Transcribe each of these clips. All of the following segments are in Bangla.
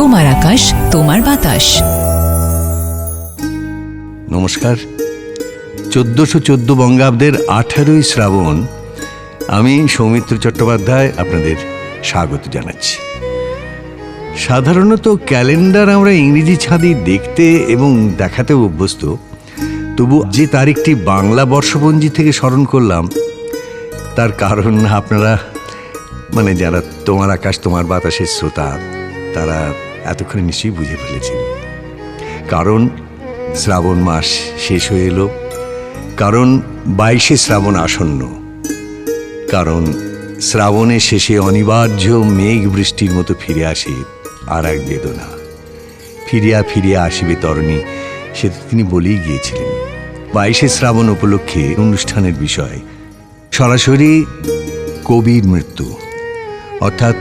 তোমার আকাশ তোমার বাতাস। নমস্কার। 1414 বঙ্গাব্দের 18ই শ্রাবণ আমি সৌমিত্র চট্টোপাধ্যায় আপনাদের স্বাগত জানাচ্ছি। সাধারণত ক্যালেন্ডার আমরা ইংরেজি ছাঁদি দেখতে এবং দেখাতেও অভ্যস্ত, তবু যে তারিখটি বাংলা বর্ষপঞ্জি থেকে স্মরণ করলাম তার কারণ আপনারা যারা তোমার আকাশ তোমার বাতাসের শ্রোতা তারা এতক্ষণে নিশ্চয়ই বুঝে ফেলেছেন। কারণ শ্রাবণ মাস শেষ হয়ে এলো, কারণ 22শে শ্রাবণ আসন্ন, কারণ শ্রাবণের শেষে অনিবার্য মেঘ বৃষ্টির মতো ফিরে আসে আর এক বেদনা। ফিরিয়া ফিরিয়া আসিবে তরণী, সে তো তিনি বলেই গিয়েছিলেন। 22শে শ্রাবণ উপলক্ষে অনুষ্ঠানের বিষয় সরাসরি কবির মৃত্যু, অর্থাৎ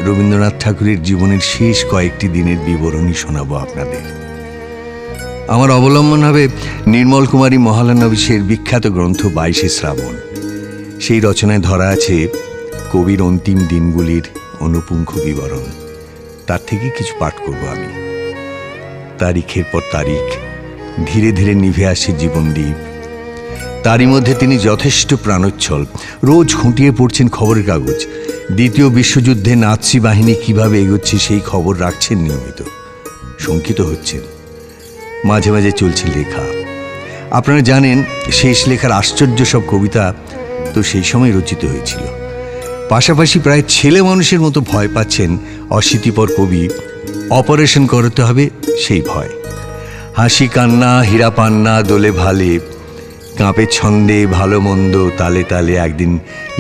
রবীন্দ্রনাথ ঠাকুরের জীবনের শেষ কয়েকটি দিনের বিবরণী শোনাবো আপনাদের। আমার অবলম্বন হবে নির্মল কুমারী মহলানবিশের বিখ্যাত গ্রন্থ 22শে শ্রাবণ। সেই রচনায় ধরা আছে কবির অন্তিম দিনগুলির অনুপুঙ্খ বিবরণ। তার থেকে কিছু পাঠ করব আমি। তারিখের পর তারিখ ধীরে ধীরে নিভে আসে জীবনদ্বীপ। তারই মধ্যে তিনি যথেষ্ট প্রাণোচ্ছল। রোজ খুঁটিয়ে পড়ছেন খবরের কাগজ। দ্বিতীয় বিশ্বযুদ্ধে নাৎসি বাহিনী কিভাবে এগোচ্ছে সেই খবর রাখছেন নিয়মিত। শঙ্কিত হচ্ছেন। মাঝে মাঝে চলছে লেখা। আপনারা জানেন শেষ লেখার আশ্চর্য সব কবিতা তো সেই সময় রচিত হয়েছিল। পাশাপাশি প্রায় ছেলে মানুষের মতো ভয় পাচ্ছেন অশীতিপর কবি। অপারেশন করতে হবে সেই ভয়। হাসি কান্না হীরা পান্না দোলে ভালে, কাঁপে ছন্দে ভালো মন্দ তালে তালে একদিন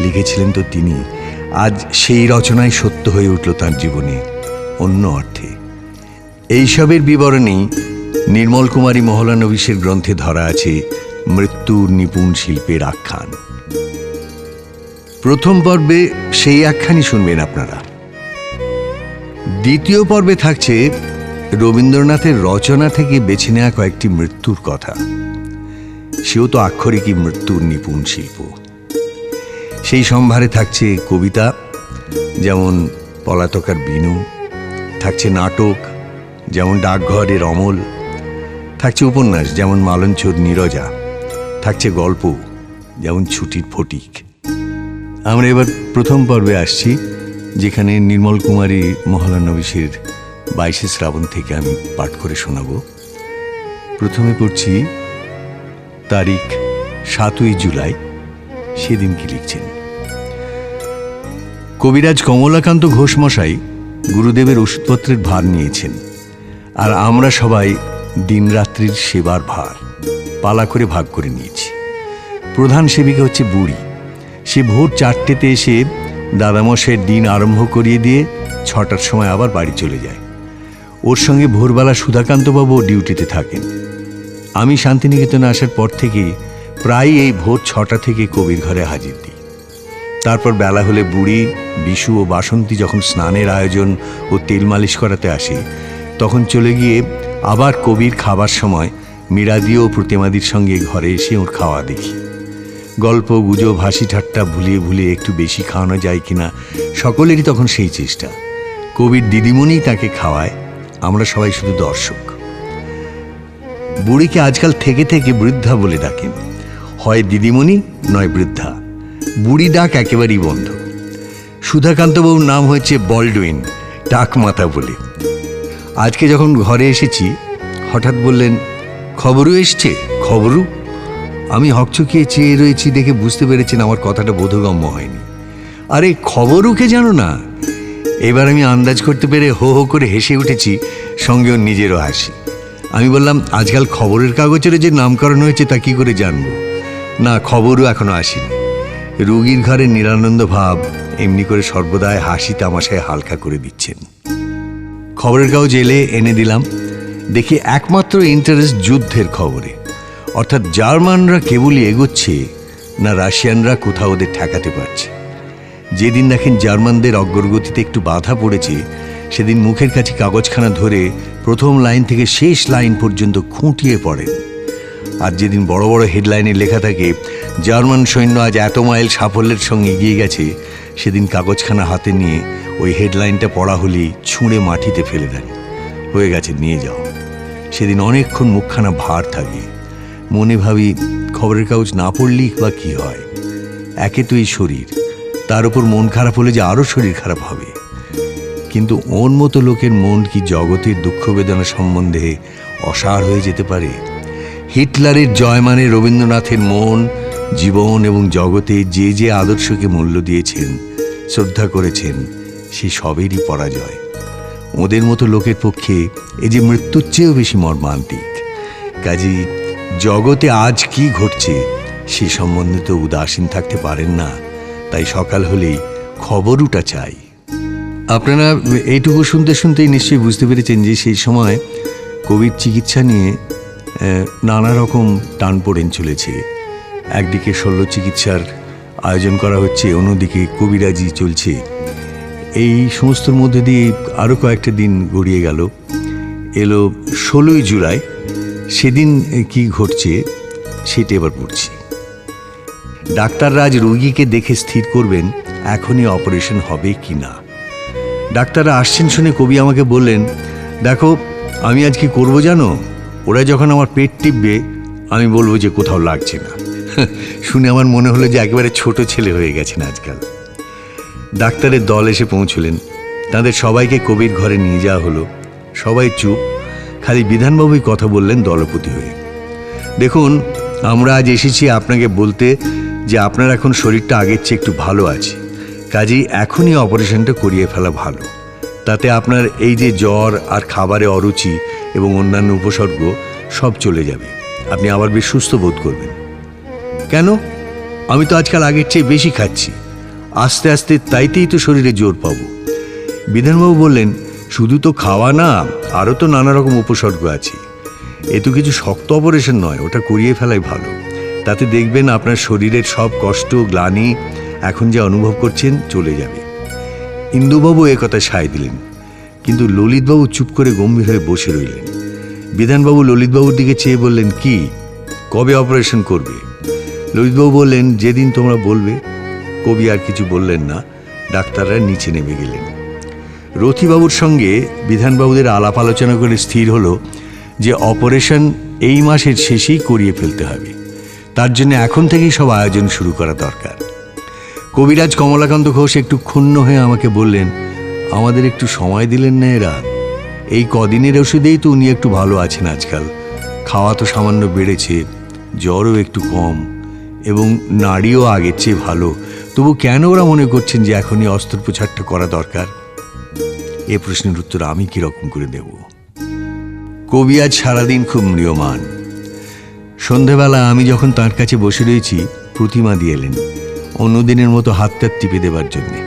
লিখেছিলেন তো তিনি। আজ সেই রচনায় সত্য হয়ে উঠল তাঁর জীবনে অন্য অর্থে। এইসবের বিবরণেই নির্মল কুমারী মহলানবিশের গ্রন্থে ধরা আছে মৃত্যুর নিপুণ শিল্পের আখ্যান। প্রথম পর্বে সেই আখ্যানই শুনবেন আপনারা। দ্বিতীয় পর্বে থাকছে রবীন্দ্রনাথের রচনা থেকে বেছে নেওয়া কয়েকটি মৃত্যুর কথা। সেও তো আক্ষরিকই মৃত্যুর নিপুণ শিল্প। সেই সম্ভারে থাকছে কবিতা, যেমন পলাতকার বিনু, থাকছে নাটক যেমন ডাকঘরের অমল, থাকছে উপন্যাস যেমন মালঞ্চর নীরজা, থাকছে গল্প যেমন ছুটির ফটিক। আমরা এবার প্রথম পর্বে আসছি, যেখানে নির্মল কুমারী মহলানবিশের 22শে শ্রাবণ থেকে আমি পাঠ করে শোনাব। প্রথমে পড়ছি তারিখ 7ই জুলাই। সেদিন কি লিখছেন? কবিরাজ কমলাকান্ত ঘোষ মশাই গুরুদেবের ওষুধপত্রের ভার নিয়েছেন, আর আমরা সবাই দিনরাত্রির সেবার ভার পালা করে ভাগ করে নিয়েছি। প্রধান সেবিকা হচ্ছে বুড়ি। সে ভোর 4টেতে এসে দাদামশাইয়ের দিন আরম্ভ করিয়ে দিয়ে 6টার সময় আবার বাড়ি চলে যায়। ওর সঙ্গে ভোরবেলা সুধাকান্তবাবু ডিউটিতে থাকেন। আমি শান্তিনিকেতনে আসার পর থেকে প্রায় এই ভোর 6টা থেকে কবির ঘরে হাজির দিই। তারপর বেলা হলে বুড়ি, বিশু ও বাসন্তী যখন স্নানের আয়োজন ও তেল মালিশ করাতে আসে, তখন চলে গিয়ে আবার কবির খাবার সময় মীরাদি ও প্রতিমাদির সঙ্গে ঘরে এসে ওর খাওয়া দেখি। গল্প গুজব হাসি ঠাট্টা ভুলিয়ে ভুলিয়ে একটু বেশি খাওয়ানো যায় কিনা সকলেরই তখন সেই চেষ্টা। কবির দিদিমণি তাকে খাওয়ায়, আমরা সবাই শুধু দর্শক। বুড়িকে আজকাল থেকে থেকে বৃদ্ধা বলে ডাকেন। হয় দিদিমণি নয় বৃদ্ধা। বুড়ি ডাক একেবারেই বন্ধ। সুধাকান্তবাবুর নাম হয়েছে বল্ডউইন, টাকমাতা বলে। আজকে যখন ঘরে এসেছি হঠাৎ বললেন, খবরু এসছে? খবরু? আমি হকচকিয়ে চেয়ে রয়েছি দেখে বুঝতে পেরেছেন আমার কথাটা বোধগম্য হয়নি। আরে খবরুকে জানো না? এবার আমি আন্দাজ করতে পেরে হো হো করে হেসে উঠেছি, সঙ্গে ওর নিজেরও হাসি। আমি বললাম, আজকাল খবরের কাগজের যে নামকরণ হয়েছে তা কি করে জানবো? না, খবরও এখনো আসেনি। রুগীর ঘরে নিরানন্দ ভাব এমনি করে সর্বদাই হাসি তামাশায় হালকা করে দিচ্ছেন। খবরের কাগজ এলে এনে দিলাম। দেখি একমাত্র ইন্টারেস্ট যুদ্ধের খবরে, অর্থাৎ জার্মানরা কেবলই এগোচ্ছে না রাশিয়ানরা কোথাও ওদের ঠেকাতে পারছে। যেদিন দেখেন জার্মানদের অগ্রগতিতে একটু বাধা পড়েছে, সেদিন মুখের কাছে কাগজখানা ধরে প্রথম লাইন থেকে শেষ লাইন পর্যন্ত খুঁটিয়ে পড়েন। আর যেদিন বড় বড় হেডলাইনে লেখা থাকে জার্মান সৈন্য আজ এত মাইল সাফল্যের সঙ্গে এগিয়ে গেছে, সেদিন কাগজখানা হাতে নিয়ে ওই হেডলাইনটা পড়া হলেই ছুঁড়ে মাটিতে ফেলে দেন। হয়ে গেছে, নিয়ে যাও। সেদিন অনেকক্ষণ মুখখানা ভার থাকে। মনে ভাবি, খবরের কাগজ না পড়লেই বা কী হয়? একে তো এই শরীর, তার উপর মন খারাপ হলে যে আরও শরীর খারাপ হবে। কিন্তু ওর মতো লোকের মন কি জগতের দুঃখ বেদনা সম্বন্ধে অসাড় হয়ে যেতে পারে? হিটলারের জয়মানে রবীন্দ্রনাথের মন, জীবন এবং জগতে যে যে আদর্শকে মূল্য দিয়েছেন, শ্রদ্ধা করেছেন, সে সবেরই পরাজয়। ওদের মতো লোকের পক্ষে এই যে মৃত্যুর চেয়েও বেশি মর্মান্তিক। কাজেই জগতে আজ কি ঘটছে সে সম্বন্ধে তো উদাসীন থাকতে পারেন না। তাই সকাল হলেই খবরটা চাই। আপনারা এইটুকু শুনতে শুনতেই নিশ্চয়ই বুঝতে পেরেছেন যে সেই সময় কোভিড চিকিৎসা নিয়ে নানা রকম টানপোড়েন চলেছে। একদিকে শল্য চিকিৎসার আয়োজন করা হচ্ছে, অন্যদিকে কবিরাজি চলছে। এই সমস্তর মধ্যে দিয়ে আরও কয়েকটা দিন গড়িয়ে গেল। এলো 16ই জুলাই। সেদিন কি ঘটছে সেটা এবার পড়ছি। ডাক্তাররা আজ রোগীকে দেখে স্থির করবেন এখনই অপারেশন হবে কি না। ডাক্তাররা আসছেন শুনে কবি আমাকে বললেন, দেখো আমি আজ কি করবো জানো? ওরা যখন আমার পেট টিপবে আমি বলবো যে কোথাও লাগছে না। শুনে আমার মনে হলো যে একেবারে ছোট ছেলে হয়ে গেছেন আজকাল। ডাক্তারের দল এসে পৌঁছলেন। তাদের সবাইকে কবির ঘরে নিয়ে যাওয়া হলো। সবাই চুপ, খালি বিধানবাবুই কথা বললেন দলপতি হয়ে। দেখুন, আমরা আজ এসেছি আপনাকে বলতে যে আপনার এখন শরীরটা আগের চেয়ে একটু ভালো আছে। কাজেই এখনই অপারেশনটা করিয়ে ফেলা ভালো। তাতে আপনার এই যে জ্বর আর খাবারে অরুচি এবং অন্যান্য উপসর্গ সব চলে যাবে। আপনি আবার বেশ সুস্থ বোধ করবেন। কেন? আমি তো আজকাল আগের চেয়ে বেশি খাচ্ছি। আস্তে আস্তে তাইতেই তো শরীরে জোর পাবো। বিধানবাবু বললেন, শুধু তো খাওয়া না, আরও তো নানা রকম উপসর্গ আছে। এ তো কিছু শক্ত অপারেশন নয়, ওটা করিয়ে ফেলাই ভালো। তাতে দেখবেন আপনার শরীরের সব কষ্ট গ্লানি এখন যা অনুভব করছেন চলে যাবে। ইন্দুবাবু এ কথা সায় দিলেন, কিন্তু ললিতবাবু চুপ করে গম্ভীর হয়ে বসে রইলেন। বিধানবাবু ললিতবাবুর দিকে চেয়ে বললেন, কি, কবে অপারেশন করবে? ললিতবাবু বললেন, যেদিন তোমরা বলবে। কবি আর কিছু বললেন না। ডাক্তাররা নিচে নেমে গেলেন। রথিবাবুর সঙ্গে বিধানবাবুদের আলাপ আলোচনা করে স্থির হলো যে অপারেশন এই মাসের শেষেই করিয়ে ফেলতে হবে। তার জন্য এখন থেকেই সব আয়োজন শুরু করা দরকার। কবিরাজ কমলাকান্ত ঘোষ একটু ক্ষুণ্ণ হয়ে আমাকে বললেন, আমাদের একটু সময় দিলেন না এরা? এই কদিনের ওষুধেই তো উনি একটু ভালো আছেন আজকাল। খাওয়া তো সামান্য বেড়েছে, জ্বরও একটু কম এবং নাড়িও আগের চেয়ে ভালো। তবু কেন ওরা মনে করছেন যে এখনই অস্ত্রোপচারটা করা দরকার? এ প্রশ্নের উত্তর আমি কিরকম করে দেব? কবি আজ সারাদিন খুব ম্রিয়মান। সন্ধেবেলা আমি যখন তাঁর কাছে বসে রয়েছি, প্রতিমা দিয়ে এলেন অন্যদিনের মতো হাতটা টিপে দেবার জন্যে।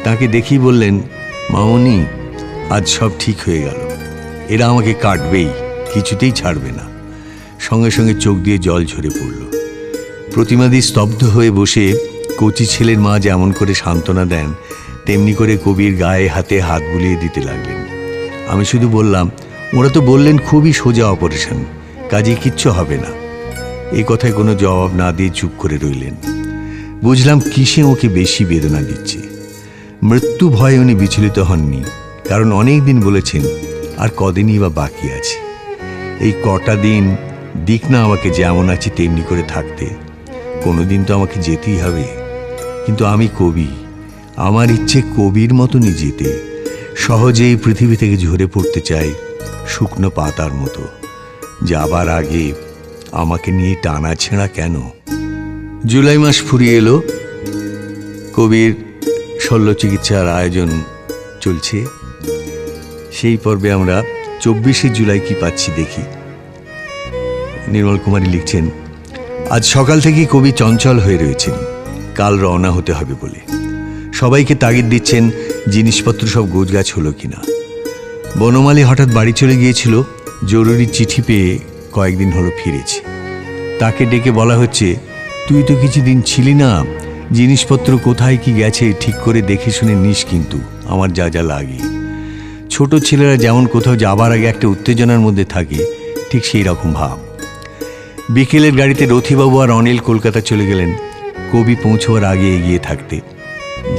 তাকে দেখি বললেন, মামনি, আজ সব ঠিক হয়ে গেল। এরা আমাকে কাটবেই, কিছুতেই ছাড়বে না। সঙ্গে সঙ্গে চোখ দিয়ে জল ঝরে পড়ল। প্রতিমাদি স্তব্ধ হয়ে বসে কচি ছেলের মা যেমন করে সান্ত্বনা দেন তেমনি করে কবির গায়ে হাতে হাত বুলিয়ে দিতে লাগলেন। আমি শুধু বললাম, ওরা তো বললেন খুবই সোজা অপারেশন, কাজে কিচ্ছু হবে না। এই কথায় কোনো জবাব না দিয়ে চুপ করে রইলেন। বুঝলাম কিসে ওকে বেশি বেদনা দিচ্ছে। মৃত্যু ভয়ে উনি বিচলিত হননি, কারণ অনেক দিন বলেছেন আর কদিনই বা বাকি আছে। এই কটা দিন দিক না আমাকে যেমন আছি তেমনি করে থাকতে। কোনোদিন তো আমাকে যেতেই হবে। কিন্তু আমি কবি, আমার ইচ্ছে কবির মতনই যেতে। সহজেই পৃথিবী থেকে ঝরে পড়তে চাই শুকনো পাতার মতো। যাবার আগে আমাকে নিয়ে টানা ছেঁড়া কেন? জুলাই মাস ফুরিয়ে এলো। কবির শল্য চিকিৎসার আয়োজন চলছে। সেই পর্বে আমরা 24শে জুলাই কি পাচ্ছি দেখি। নির্মল কুমারী লিখছেন, আজ সকাল থেকেই কবি চঞ্চল হয়ে রয়েছেন, কাল রওনা হতে হবে বলে। সবাইকে তাগিদ দিচ্ছেন জিনিসপত্র সব গোছগাছ হলো কিনা। বনমালী হঠাৎ বাড়ি চলে গিয়েছিল, জরুরি চিঠি পেয়ে কয়েকদিন হলো ফিরেছে। তাকে ডেকে বলা হচ্ছে, তুই তো কিছুদিন ছিলি না, জিনিসপত্র কোথায় কি গেছে ঠিক করে দেখে শুনে নিস, কিন্তু আমার যা যা লাগে। ছোট ছেলেরা যেমন কোথাও যাবার আগে একটা উত্তেজনার মধ্যে থাকে, ঠিক সেই রকম ভাব। বিকেলের গাড়িতে রথিবাবু আর অনিল কলকাতা চলে গেলেন, কবি পৌঁছবার আগে এগিয়ে থাকতে।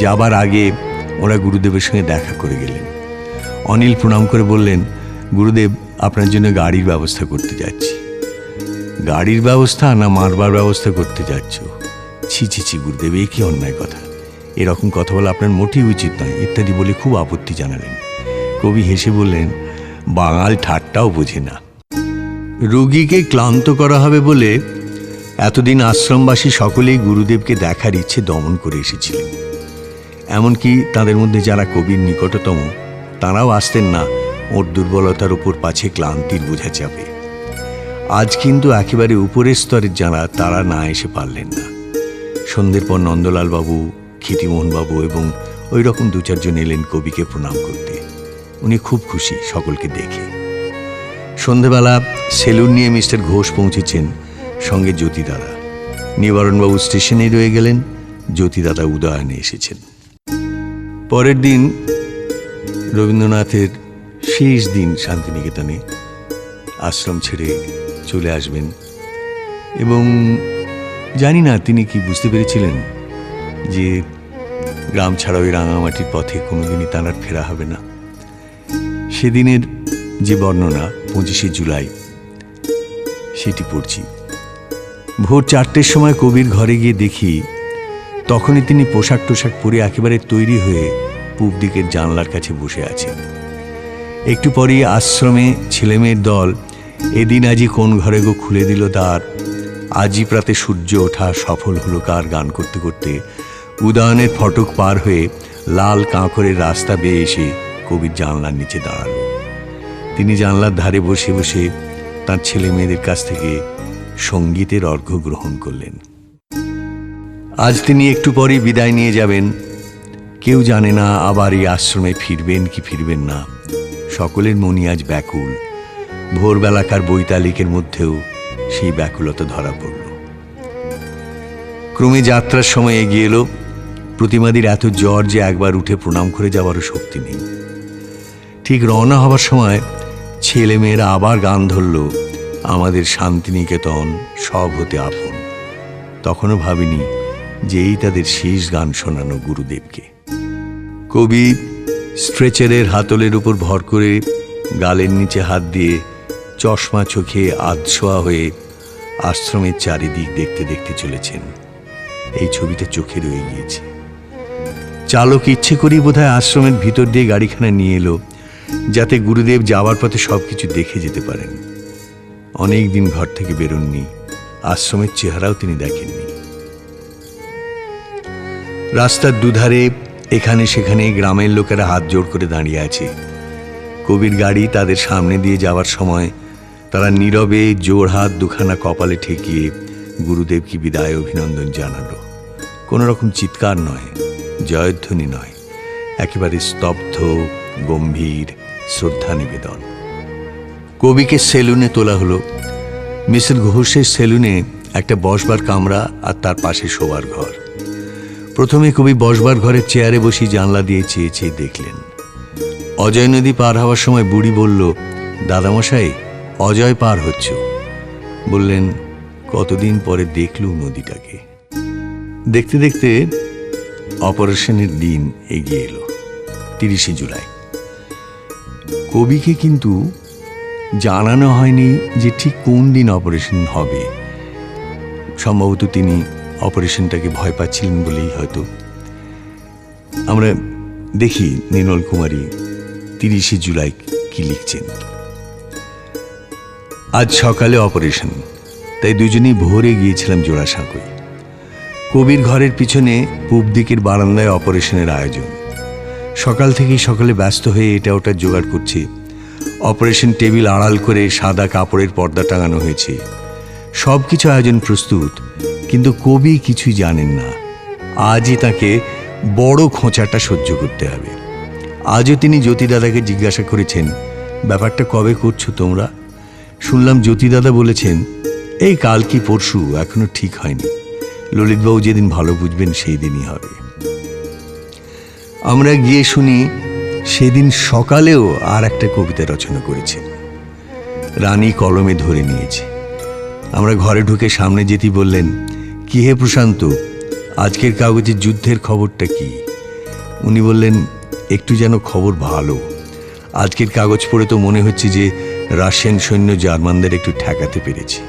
যাবার আগে ওরা গুরুদেবের সঙ্গে দেখা করে গেলেন। অনিল প্রণাম করে বললেন, গুরুদেব, আপনার জন্য গাড়ির ব্যবস্থা করতে যাচ্ছি। গাড়ির ব্যবস্থা না মারবার ব্যবস্থা করতে যাচ্ছ? ছি ছি ছি গুরুদেব, এ কি অন্যায় কথা, এরকম কথা বলা আপনার মোটেই উচিত নয়, ইত্যাদি বলে খুব আপত্তি জানালেন। কবি হেসে বললেন, বাঙাল ঠাট্টাও বোঝে না। রোগীকে ক্লান্ত করা হবে বলে এতদিন আশ্রমবাসী সকলেই গুরুদেবকে দেখার ইচ্ছে দমন করে এসেছিলেন। এমনকি তাদের মধ্যে যারা কবির নিকটতম তারাও আসতেন না ওর দুর্বলতার উপর পাছে ক্লান্তির বোঝা চাপে। আজ কিন্তু একেবারে উপরের স্তরের যারা তারা না এসে পারলেন না। সন্ধ্যের পর নন্দলাল বাবু, ক্ষিতিমোহন বাবু এবং ওই রকম 2-4 জন এলেন কবিকে প্রণাম করতে। উনি খুব খুশি সকলকে দেখে। সন্ধেবেলা সেলুন নিয়ে মিস্টার ঘোষ পৌঁছেছেন, সঙ্গে জ্যোতি দাদা। নিবারণবাবু স্টেশনে রয়ে গেলেন, জ্যোতি দাদা উদয়নে এসেছেন। পরের দিন রবীন্দ্রনাথের শেষ দিন শান্তিনিকেতনে আশ্রম ছেড়ে চলে আসবেন এবং জানি না তিনি কি বুঝতে পেরেছিলেন যে গ্রাম ছাড়া ওই রাঙামাটির পথে কোনোদিনই তার আর ফেরা হবে না। সেদিনের যে বর্ণনা 25শে জুলাই সেটি পড়ছি। ভোর 4টের সময় কবির ঘরে গিয়ে দেখি তখনই তিনি পোশাক পরে একেবারে তৈরি হয়ে পূব দিকের জানলার কাছে বসে আছেন। একটু পরেই আশ্রমে ছেলেমেয়ের দল এদিন আজি কোন ঘরে গো খুলে দিল দ্বার, আজি প্রাতে সূর্য ওঠা সফল হলো কার গান করতে করতে উদয়নের ফটক পার হয়ে লাল কাঁকরের রাস্তা বেয়ে এসে কবির জানলার নিচে দাঁড়ালো। তিনি জানলার ধারে বসে বসে তার ছেলে মেয়েদের কাছ থেকে সঙ্গীতের অর্ঘ্য গ্রহণ করলেন। আজ তিনি একটু পরেই বিদায় নিয়ে যাবেন। কেউ জানে না আবার এই আশ্রমে ফিরবেন কি ফিরবেন না। সকলের মনই আজ ব্যাকুল। ভোরবেলাকার বৈতালিকের মধ্যেও সেই ব্যাকুলতা ধরা পড়ল। ক্রমে যাত্রার সময় এগিয়ে এলো। প্রতিমাদির এত জ্বর যে একবার উঠে প্রণাম করে যাওয়ারও শক্তি নেই। ঠিক রওনা হবার সময় ছেলেমেয়েরা আবার গান ধরল, আমাদের শান্তিনিকেতন সব হতে আপন। তখনও ভাবিনি যে এই তাদের শেষ গান শোনানো গুরুদেবকে। কবি স্ট্রেচারের হাতলের উপর ভর করে গালের নিচে হাত দিয়ে চশমা চোখে আধশোয়া হয়ে আশ্রমের চারিদিক দেখতে দেখতে চলেছেন। এই ছবিটা চোখে রয়ে গিয়েছে। চালক ইচ্ছে করেই বোধহয় আশ্রমের ভিতর দিয়ে গাড়িখানা নিয়ে এলো যাতে গুরুদেব যাওয়ার পথে সবকিছু দেখে যেতে পারেন। অনেক দিন ঘর থেকে বেরোননি, আশ্রমের চেহারাও তিনি দেখেননি। রাস্তার দুধারে এখানে সেখানে গ্রামের লোকেরা হাত জোড় করে দাঁড়িয়ে আছে। কবির গাড়ি তাদের সামনে দিয়ে যাওয়ার সময় তারা নীরবে জোড় হাত দুখানা কপালে ঠেকিয়ে গুরুদেবকে বিদায় অভিনন্দন জানালো। কোনো রকম চিৎকার নয়, জয়ধ্বনি নয়, একেবারে স্তব্ধ গম্ভীর শ্রদ্ধা নিবেদন। কবিকে সেলুনে তোলা হলো। মিসেস ঘোষের সেলুনে একটা বসবার কামরা আর তার পাশে শোবার ঘর। প্রথমে কবি বসবার ঘরের চেয়ারে বসে জানলা দিয়ে চেয়ে চেয়ে দেখলেন। অজয় নদী পার হওয়ার সময় বুড়ি বলল, দাদামশাই অজয় পার হচ্ছ। বললেন, কতদিন পরে দেখলুম নদীটাকে। দেখতে দেখতে অপারেশনের দিন এগিয়ে এলো, 30শে জুলাই। কবিকে কিন্তু জানানো হয়নি যে ঠিক কোন দিন অপারেশন হবে। সম্ভবত তিনি অপারেশনটাকে ভয় পাচ্ছিলেন বলেই হয়তো। আমরা দেখি নির্মল কুমারী 30শে জুলাই কি লিখছেন। আজ সকালে অপারেশন, তাই দুজনেই ভোরে গিয়েছিলাম জোড়াসাঁকোয়। কবির ঘরের পিছনে পূব দিকের বারান্দায় অপারেশনের আয়োজন। সকাল থেকেই সকলে ব্যস্ত হয়ে এটা ওটা জোগাড় করছে। অপারেশন টেবিল আড়াল করে সাদা কাপড়ের পর্দা টাঙানো হয়েছে। সব কিছু আয়োজন প্রস্তুত, কিন্তু কবি কিছুই জানেন না। আজই তাকে বড় খোঁচাটা সহ্য করতে হবে। আজও তিনি জ্যোতি দাদাকে জিজ্ঞাসা করেছেন, ব্যাপারটা কবে করছো তোমরা? শুনলাম জ্যোতি দাদা বলেছেন, এই কাল কি পরশু, এখনো ঠিক হয়নি। ললিতবাবু যেদিন ভালো বুঝবেন সেই দিনই হবে। আমরা গিয়ে শুনি সেদিন সকালেও আর একটা কবিতা রচনা করেছে। রানী কলমে ধরে নিয়েছে। আমরা ঘরে ঢুকে সামনে যেতেই বললেন, কি হে প্রশান্ত, আজকের কাগজে যুদ্ধের খবরটা কি? উনি বললেন, একটু যেন খবর ভালো। আজকের কাগজ পড়ে তো মনে হচ্ছে যে রাশিয়ান সৈন্য জার্মানদের একটু ঠেকাতে পেরেছে,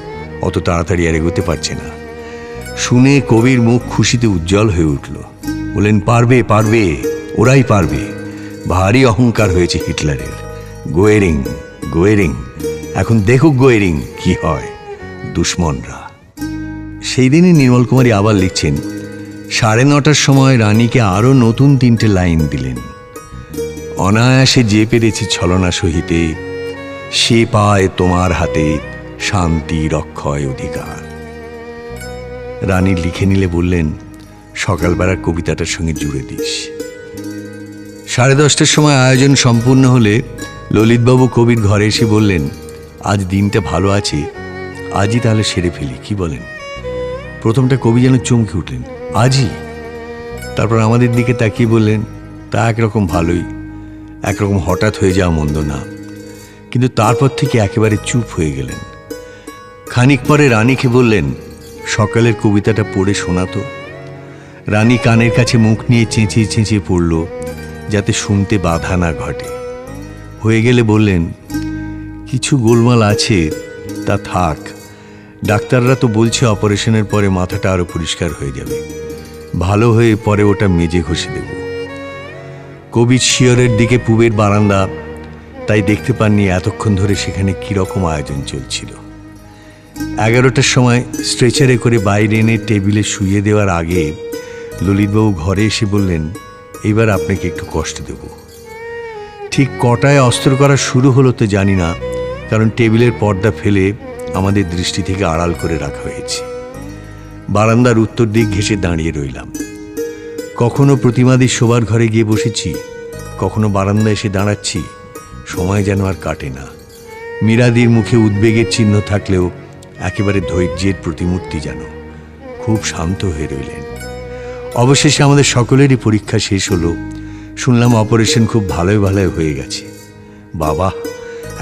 অত তাড়াতাড়ি আর এগোতে পারছে না। শুনে কবির মুখ খুশিতে উজ্জ্বল হয়ে উঠল। বললেন, পারবে পারবে, ওরাই পারবে। ভারী অহংকার হয়েছে হিটলারের। গোয়েরিং গোয়েরিং, এখন দেখুক গোয়েরিং কি হয়, দুশ্মনরা। সেই দিনই নির্মল কুমারী আবার লিখছেন, 9:30টার সময় রানীকে আরো নতুন 3টে লাইন দিলেন। অনায়াসে যে পেরেছি ছলনা সহিতে, সে পায় তোমার হাতে শান্তি রক্ষয় অধিকার। রানী লিখে নিলে বললেন, সকালবেলার কবিতাটার সঙ্গে জুড়ে দিস। 10:30টার সময় আয়োজন সম্পূর্ণ হলে ললিতবাবু কবির ঘরে এসে বললেন, আজ দিনটা ভালো আছে, আজই তাহলে সেরে ফেলি, কি বলেন? প্রথমটা কবি যেন চমকে উঠলেন, আজই? তারপর আমাদের দিকে তাকিয়ে বললেন, তা একরকম ভালোই, একরকম হঠাৎ হয়ে যাওয়া মন্দ না। কিন্তু তারপর থেকে একেবারে চুপ হয়ে গেলেন। খানিক পরে রানীকে বললেন, সকালের কবিতাটা পড়ে শোনাতো। রানী কানের কাছে মুখ নিয়ে চেঁচিয়ে চেঁচিয়ে পড়ল, যাতে শুনতে বাধা না ঘটে। হয়ে গেলে বললেন, কিছু গোলমাল আছে, তা থাক। ডাক্তাররা তো বলছে অপারেশনের পরে মাথাটা আরো পরিষ্কার হয়ে যাবে, ভালো হয়ে পরে ওটা মেজে ঘষে দেব। কবির শিয়রের দিকে পূবের বারান্দা, তাই দেখতে পাননি এতক্ষণ ধরে সেখানে কিরকম আয়োজন চলছিল। 11টার সময় স্ট্রেচারে করে বাইরে এনে টেবিলে শুইয়ে দেওয়ার আগে ললিতবাবু ঘরে এসে বললেন, এবার আপনাকে একটু কষ্ট দেব। ঠিক কটায় অস্ত্র করা শুরু হলো তো জানি না, কারণ টেবিলের পর্দা ফেলে আমাদের দৃষ্টি থেকে আড়াল করে রাখা হয়েছে। বারান্দার উত্তর দিক ঘেঁষে দাঁড়িয়ে রইলাম। কখনো প্রতিমাদির শোবার ঘরে গিয়ে বসেছি, কখনো বারান্দায় এসে দাঁড়াচ্ছি, সময় যেন আর কাটে না। মীরাদির মুখে উদ্বেগের চিহ্ন থাকলেও একেবারে ধৈর্যের প্রতিমূর্তি যেন। খুব শান্ত হয়ে রইলেন। অবশেষে আমাদের সকলেরই পরীক্ষা শেষ হলো। শুনলাম অপারেশন খুব ভালোই ভালোই হয়ে গেছে। বাবা,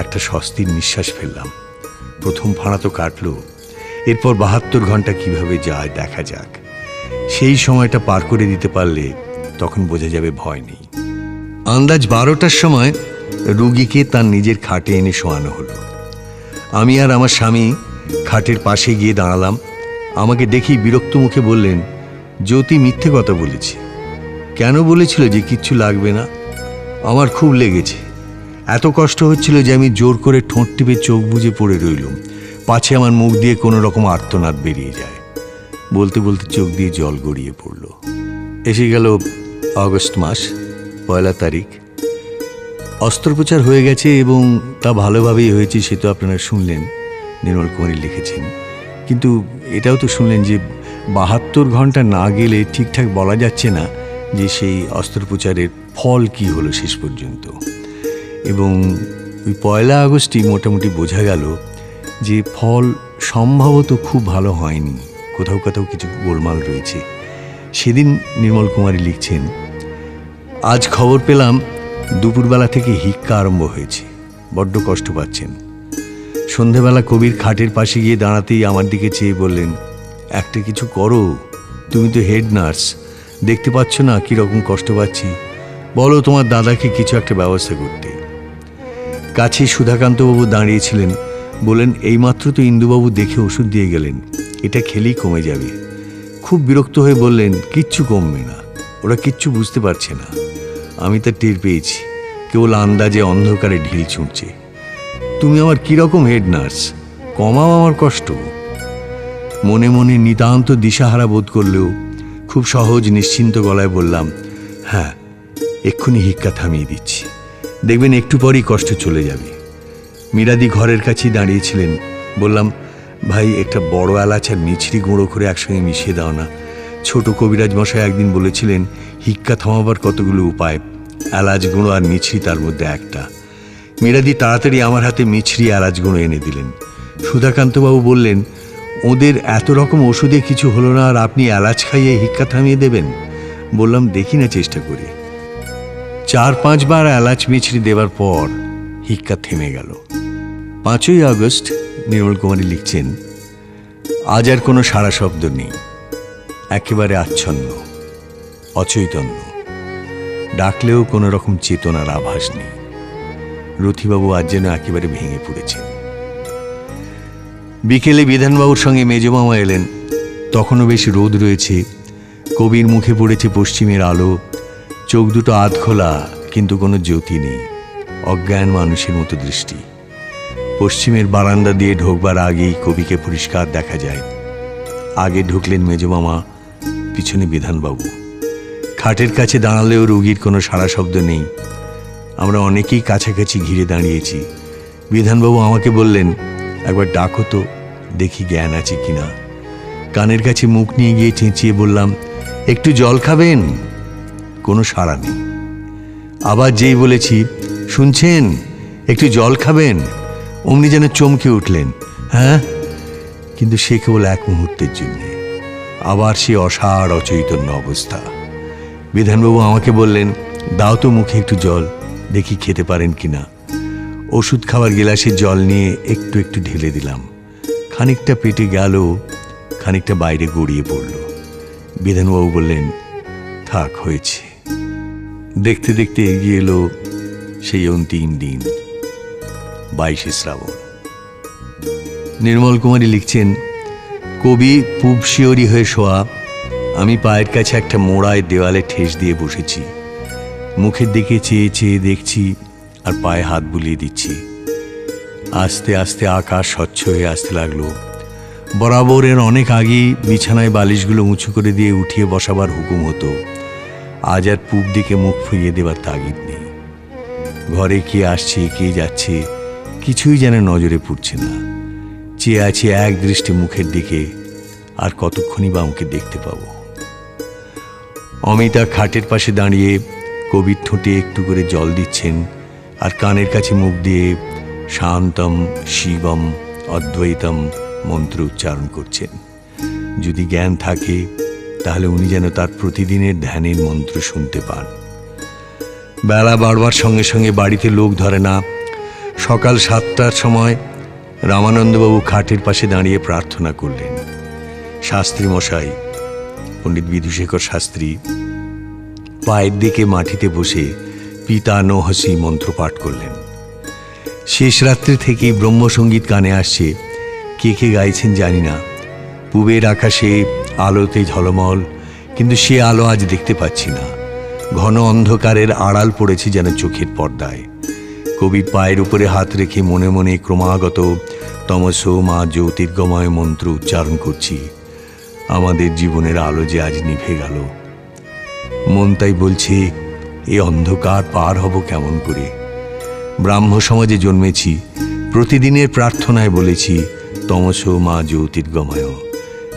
একটা স্বস্তির নিঃশ্বাস ফেললাম। প্রথম ফাঁড়া তো কাটলো, এরপর 72 ঘন্টা কিভাবে যায় দেখা যাক। সেই সময়টা পার করে দিতে পারলে তখন বোঝা যাবে ভয় নেই। আন্দাজ 12টার সময় রুগীকে তার নিজের খাটে এনে শোয়ানো হলো। আমি আর আমার স্বামী খাটের পাশে গিয়ে দাঁড়ালাম। আমাকে দেখি বিরক্ত মুখে বললেন, জ্যোতি মিথ্যে কথা বলেছে। কেন বলেছিল যে কিচ্ছু লাগবে না? আমার খুব লেগেছে। এত কষ্ট হচ্ছিল যে আমি জোর করে ঠোঁট টিপে চোখ বুজে পড়ে রইলুম, পাছে আমার মুখ দিয়ে কোনো রকম আর্তনাদ বেরিয়ে যায়। বলতে বলতে চোখ দিয়ে জল গড়িয়ে পড়ল। এসে গেল আগস্ট মাস, 1 তারিখ। অস্ত্রোপচার হয়ে গেছে এবং তা ভালোভাবেই হয়েছে, সে তো আপনারা শুনলেন, নির্মল কুমারী লিখেছেন। কিন্তু এটাও তো শুনলেন যে 72 ঘন্টা না গেলে ঠিকঠাক বলা যাচ্ছে না যে সেই অস্ত্রোপচারের ফল কি হলো শেষ পর্যন্ত। এবং ওই 1 আগস্টই মোটামুটি বোঝা গেল যে ফল সম্ভবত খুব ভালো হয়নি, কোথাও কোথাও কিছু গোলমাল রয়েছে। সেদিন নির্মল কুমারী লিখছেন, আজ খবর পেলাম দুপুরবেলা থেকে হিক্কা আরম্ভ হয়েছে, বড্ড কষ্ট পাচ্ছেন। সন্ধেবেলা কবির খাটের পাশে গিয়ে দাঁড়াতেই আমার দিকে চেয়ে বললেন, একটা কিছু করো, তুমি তো হেড নার্স, দেখতে পাচ্ছ না কীরকম কষ্ট পাচ্ছি, বলো তোমার দাদাকে কিছু একটা ব্যবস্থা করতে। কাছেই সুধাকান্তবাবু দাঁড়িয়েছিলেন, বললেন, এইমাত্র তো ইন্দুবাবু দেখে ওষুধ দিয়ে গেলেন, এটা খেলেই কমে যাবে। খুব বিরক্ত হয়ে বললেন, কিচ্ছু কমবে না, ওরা কিচ্ছু বুঝতে পারছে না। আমি তা টের পেয়েছি, কেবল আন্দাজে অন্ধকারে ঢিল ছুঁড়ছে। তুমি আমার কীরকম হেড নার্স, কমাও আমার কষ্ট। মনে মনে নিতান্ত দিশাহারা বোধ করলেও খুব সহজ নিশ্চিন্ত গলায় বললাম, হ্যাঁ, এক্ষুনি হিক্কা থামিয়ে দিচ্ছি, দেখবেন একটু পরই কষ্ট চলে যাবে। মীরাদি ঘরের কাছেই দাঁড়িয়েছিলেন। বললাম, ভাই, একটা বড় এলাচ আর মিছরি গুঁড়ো করে একসঙ্গে মিশিয়ে দাও না। ছোট কবিরাজ মশাই একদিন বলেছিলেন হিক্কা থামাবার কতগুলো উপায়, এলাচ গুঁড়ো আর মিছরি তার মধ্যে একটা। মীরাদি তাড়াতাড়ি আমার হাতে মিছরি এলাচ গুঁড়ো এনে দিলেন। সুধাকান্তবাবু বললেন, ওদের এত রকম ওষুধে কিছু হলো না, আর আপনি এলাচ খাইয়ে হিক্কা থামিয়ে দেবেন? বললাম, দেখি না চেষ্টা করে। 4-5 বার এলাচ মিছরি দেওয়ার পর হিক্কা থেমে গেল। 5ই আগস্ট নির্মল কুমারী লিখছেন, আজ আর কোনো সাড়া শব্দ নেই, একেবারে আচ্ছন্ন, অচৈতন্য। ডাকলেও কোনো রকম চেতনার আভাস নেই। রথিবাবু আজ যেন একেবারে ভেঙে পড়েছেন। বিকেলে বিধানবাবুর সঙ্গে মেজমামা এলেন। তখনও বেশ রোদ রয়েছে। কবির মুখে পড়েছে পশ্চিমের আলো। চোখ দুটো আধ খোলা, কিন্তু কোনো জ্যোতি নেই। অজ্ঞান মানুষের মতো দৃষ্টি। পশ্চিমের বারান্দা দিয়ে ঢোকবার আগেই কবিকে পরিষ্কার দেখা যায়। আগে ঢুকলেন মেজমামা, পিছনে বিধানবাবু। খাটের কাছে দাঁড়ালেও রোগীর কোনো সাড়া শব্দ নেই। আমরা অনেকেই কাছাকাছি ঘিরে দাঁড়িয়েছি। বিধানবাবু আমাকে বললেন, একবার ডাকো তো, দেখি জ্ঞান আছে কিনা। কানের কাছে মুখ নিয়ে গিয়ে চেঁচিয়ে বললাম, একটু জল খাবেন? কোনো সাড়া নেই। আবার যেই বলেছি, শুনছেন, একটু জল খাবেন, অমনি যেন চমকে উঠলেন। হ্যাঁ, কিন্তু সে কেবল এক মুহূর্তের জন্যে। আবার সে অসাড় অচৈতন্য অবস্থা। বিধানবাবু আমাকে বললেন, দাও তো মুখে একটু জল, দেখি খেতে পারেন কিনা। ওষুধ খাওয়ার গিলাসে জল নিয়ে একটু একটু ঢেলে দিলাম। খানিকটা পেটে গেল, খানিকটা বাইরে গড়িয়ে পড়ল। বিধানবাবু বললেন, থাক, হয়েছে। দেখতে দেখতে এগিয়ে এলো সেই অন্তিম দিন, 22শে শ্রাবণ। নির্মল কুমারী লিখছেন, কবি পূব শিয়রি হয়ে শোয়া। আমি পায়ের কাছে একটা মোড়ায় দেওয়ালে ঠেস দিয়ে বসেছি। মুখের দিকে চেয়ে চেয়ে দেখছি আর পায়ে হাত বুলিয়ে দিচ্ছি। আস্তে আস্তে আকাশ স্বচ্ছ হয়ে আসতে লাগলো। বরাবর এর অনেক আগেই বিছানায় বালিশগুলো উঁচু করে দিয়ে উঠিয়ে বসাবার হুকুম হতো। আজ আর পূব দিকে মুখ ফিরিয়ে দেবার তাগিদ নেই। ঘরে কে আসছে কে যাচ্ছে কিছুই যেন নজরে পড়ছে না। চেয়ে আছে এক দৃষ্টি মুখের দিকে, আর কতক্ষণই বা আমাকে দেখতে পাবো। অমিতা খাটের পাশে দাঁড়িয়ে কবির ঠোঁটে একটু করে জল দিচ্ছেন আর কানের কাছে মুখ দিয়ে শান্তম শিবম অদ্বৈতম মন্ত্র উচ্চারণ করছেন। যদি জ্ঞান থাকে তাহলে উনি যেন তার প্রতিদিনের ধ্যানের মন্ত্র শুনতে পান। বেলা বাড়বার সঙ্গে সঙ্গে বাড়িতে লোক ধরে না। সকাল 7টার সময় রামানন্দবাবু খাটের পাশে দাঁড়িয়ে প্রার্থনা করলেন। শাস্ত্রী মশাই, পণ্ডিত বিধুশেখর শাস্ত্রী, পায়ের দিকে মাটিতে বসে পিতা নহসি মন্ত্র পাঠ করলেন। শেষ রাত্রি থেকেই ব্রহ্মসঙ্গীত কানে আসছে। কে কে গাইছেন জানি না। পূবের আকাশে আলোতে ঝলমল, কিন্তু সে আলো আজ দেখতে পাচ্ছি না। ঘন অন্ধকারের আড়াল পড়েছে যেন চোখের পর্দায়। কবির পায়ের উপরে হাত রেখে মনে মনে ক্রমাগত তমসো মা জ্যোতির্গময় মন্ত্র উচ্চারণ করছি। আমাদের জীবনের আলো যে আজ নিভে গেল। মন তাই বলছে, এ অন্ধকার পার হব কেমন করে? ব্রাহ্ম সমাজে জন্মেছি, প্রতিদিনের প্রার্থনায় বলেছি তমসো মা জ্যোতির্গময়,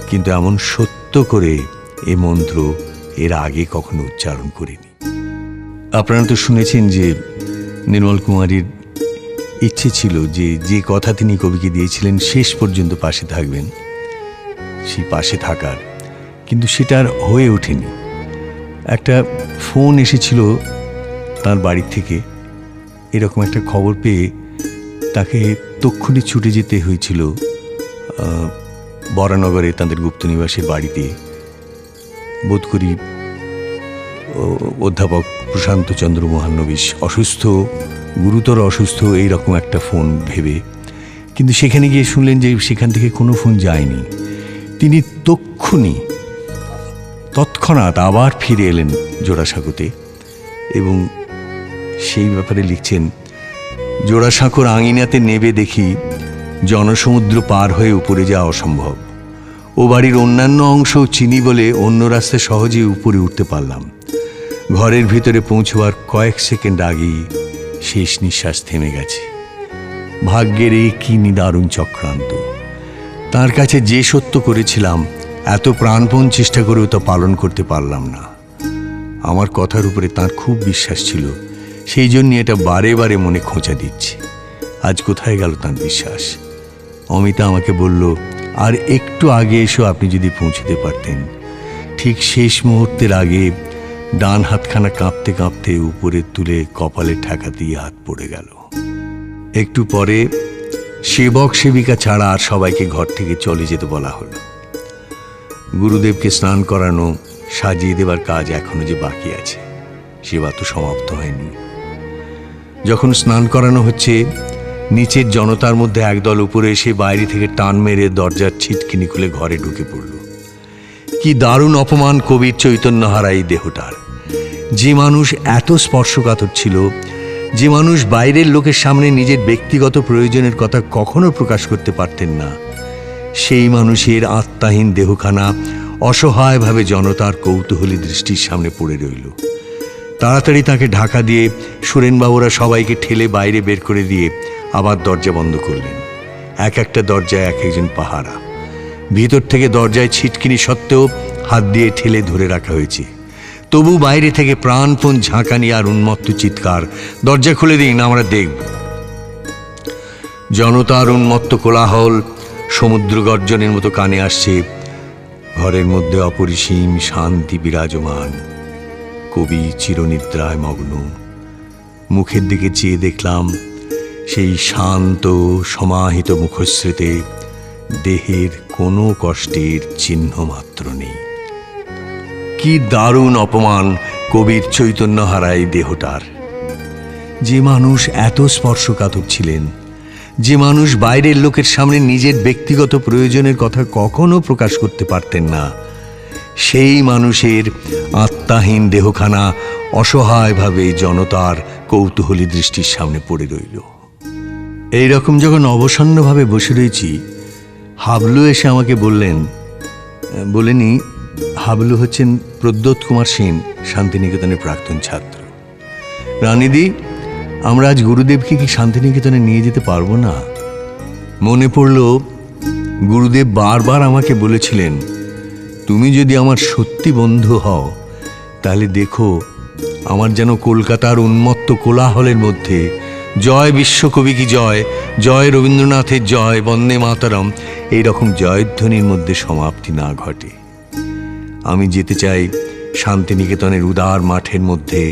কিন্তু এমন সত্য করে এ মন্ত্র এর আগে কখনো উচ্চারণ করিনি। আপনারা তো শুনেছেন যে নির্মল কুমারীর ইচ্ছে ছিল যে যে কথা তিনি কবিকে দিয়েছিলেন শেষ পর্যন্ত পাশে থাকবেন, সেই পাশে থাকার, কিন্তু সেটা আর হয়ে ওঠেনি। একটা ফোন এসেছিল তার বাড়ি থেকে। এরকম একটা খবর পেয়ে তাকে তক্ষুনি ছুটে যেতে হয়েছিল বরানগরে তাদের গুপ্ত নিবাসের বাড়িতে। বোধ করি অধ্যাপক প্রশান্ত চন্দ্র মহানবিশ অসুস্থ, গুরুতর অসুস্থ, এইরকম একটা ফোন ভেবে। কিন্তু সেখানে গিয়ে শুনলেন যে সেখান থেকে কোনো ফোন যায়নি। তিনি তৎক্ষণাৎ আবার ফিরে এলেন জোড়াসাঁকোতে এবং সেই ব্যাপারে লিখছেন, জোড়াসাঁকোর আঙিনাতে নেবে দেখি জনসমুদ্র পার হয়ে উপরে যাওয়া অসম্ভব। ও বাড়ির অন্যান্য অংশও চিনি বলে অন্য রাস্তায় সহজে উপরে উঠতে পারলাম। ঘরের ভিতরে পৌঁছবার কয়েক সেকেন্ড আগেই শেষ নিঃশ্বাস থেমে গেছে। ভাগ্যের এই কি নিদারুণ চক্রান্ত! তার কাছে যে সত্য করেছিলাম, এত প্রাণপণ চেষ্টা করেও তা পালন করতে পারলাম না। আমার কথার উপরে তার খুব বিশ্বাস ছিল, সেই জন্য এটা বারে বারে মনে খোঁচা দিচ্ছে। আজ কোথায় গেল তার বিশ্বাস? অমিতা আমাকে বলল, আর একটু আগে এসো, আপনি যদি পৌঁছতে পারতেন। ঠিক শেষ মুহূর্তের আগে ডান হাতখানা কাঁপতে কাঁপতে উপরে তুলে কপালে ঠেকা দিয়ে হাত পড়ে গেল। একটু পরে সেবক সেবিকা ছাড়া আর সবাইকে ঘর থেকে চলে যেতে বলা হলো। গুরুদেবকে স্নান করানো, সাজিয়ে দেবার কাজ এখনো যে বাকি আছে সেবা তো সমাপ্ত হয়নি। যখন স্নান করানো হচ্ছে, নিচের জনতার মধ্যে একদল উপরে এসে বাইরে থেকে টান মেরে দরজার ছিটকিনি খুলে ঘরে ঢুকে পড়ল। কি দারুণ অপমান কবির চৈতন্যহারা এই দেহটার! যে মানুষ এত স্পর্শকাতর ছিল, যে মানুষ বাইরের লোকের সামনে নিজের ব্যক্তিগত প্রয়োজনের কথা কখনো প্রকাশ করতে পারতেন না, সেই মানুষের আত্মাহীন দেহখানা অসহায়ভাবে জনতার কৌতূহলী দৃষ্টির সামনে পড়ে রইল। তাড়াতাড়ি তাকে ঢাকা দিয়ে সুরেনবাবুরা সবাইকে ঠেলে বাইরে বের করে দিয়ে আবার দরজা বন্ধ করলেন। এক একটা দরজায় এক একজন পাহারা। ভিতর থেকে দরজায় ছিটকিনি সত্ত্বেও হাত দিয়ে ঠেলে ধরে রাখা হয়েছে। তবু বাইরে থেকে প্রাণপণ ঝাঁকানি আর উন্মত্ত চিৎকার, দরজা খুলে দিন, আমরা দেখব। জনতার উন্মত্ত কোলাহল সমুদ্র গর্জনের মতো কানে আসছে। ঘরের মধ্যে অপরিসীম শান্তি বিরাজমান। কবি চিরনিদ্রায় মগ্ন। মুখের দিকে চেয়ে দেখলাম, সেই শান্ত সমাহিত মুখশ্রীতে দেহের কোনো কষ্টের চিহ্ন মাত্র নেই। কি দারুণ অপমান কবির চৈতন্যহারা এই দেহটার! যে মানুষ এত স্পর্শকাতর ছিলেন, যে মানুষ বাইরের লোকের সামনে নিজের ব্যক্তিগত প্রয়োজনের কথা কখনো প্রকাশ করতে পারতেন না, সেই মানুষের আত্মাহীন দেহখানা অসহায়ভাবে জনতার কৌতূহলী দৃষ্টির সামনে পড়ে রইল। এইরকম যখন অবসন্নভাবে বসে রয়েছি, হাবলু এসে আমাকে বলেনি, হাবলু হচ্ছেন প্রদ্যোৎ কুমার সেন, শান্তিনিকেতনের প্রাক্তন ছাত্র। রানীদি, আমরা আজ গুরুদেবকে কি শান্তিনিকেতনে নিয়ে যেতে পারবো না? মনে পড়ল, গুরুদেব বারবার আমাকে বলেছিলেন, তুমি যদি আমার সত্যি বন্ধু হও, তাহলে দেখো আমার যেন কলকাতার উন্মত্ত কোলাহলের মধ্যে জয় বিশ্বকবি কি জয়, জয় রবীন্দ্রনাথের জয়, বন্দে মাতরম এইরকম জয়ধ্বনির মধ্যে সমাপ্তি না ঘটে। আমি যেতে চাই শান্তিনিকেতনের উদার মাঠের মধ্যে,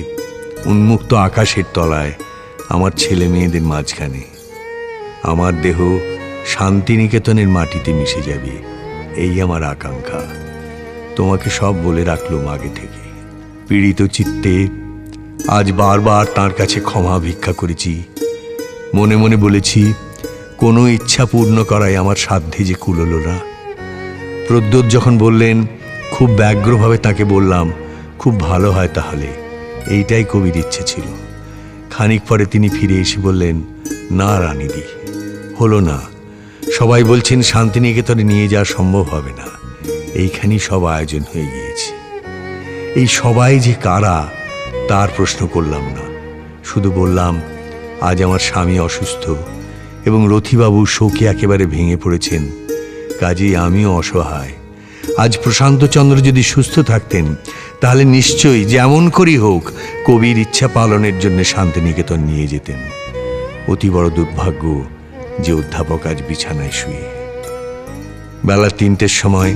উন্মুক্ত আকাশের তলায়, আমার ছেলে মেয়েদের মাঝখানে। আমার দেহ শান্তিনিকেতনের মাটিতে মিশে যাবে, এই আমার আকাঙ্ক্ষা। তোমাকে সব বলে রাখলুম আগে থেকে। পীড়িত চিত্তে আজ বারবার তাঁর কাছে ক্ষমা ভিক্ষা করেছি। মনে মনে বলেছি, কোনো ইচ্ছা পূর্ণ করাই আমার সাধ্যে যে কুলোল না। প্রদ্যোৎ যখন বললেন, খুব ব্যগ্রভাবে তাকে বললাম, খুব ভালো হয় তাহলে, এইটাই কবির ইচ্ছে ছিল। খানিক পরে তিনি ফিরে এসে বললেন, না রানীদি, হলো না। সবাই বলছেন শান্তিনিকেতনে নিয়ে যাওয়া সম্ভব হবে না। এইখানেই সব আয়োজন হয়ে গিয়েছে। এই সবাই যে কারা তার প্রশ্ন করলাম না, শুধু বললাম, আজ আমার স্বামী অসুস্থ এবং রথিবাবু শোকে একেবারে ভেঙে পড়েছেন, কাজেই আমিও অসহায়। আজ প্রশান্তচন্দ্র যদি সুস্থ থাকতেন, তাহলে নিশ্চয়ই যেমন করেই হোক কবির ইচ্ছা পালনের জন্য শান্তিনিকেতন নিয়ে যেতেন। অতি বড় দুর্ভাগ্য যে অধ্যাপক আজ বিছানায় শুয়ে। বেলা 3টের সময়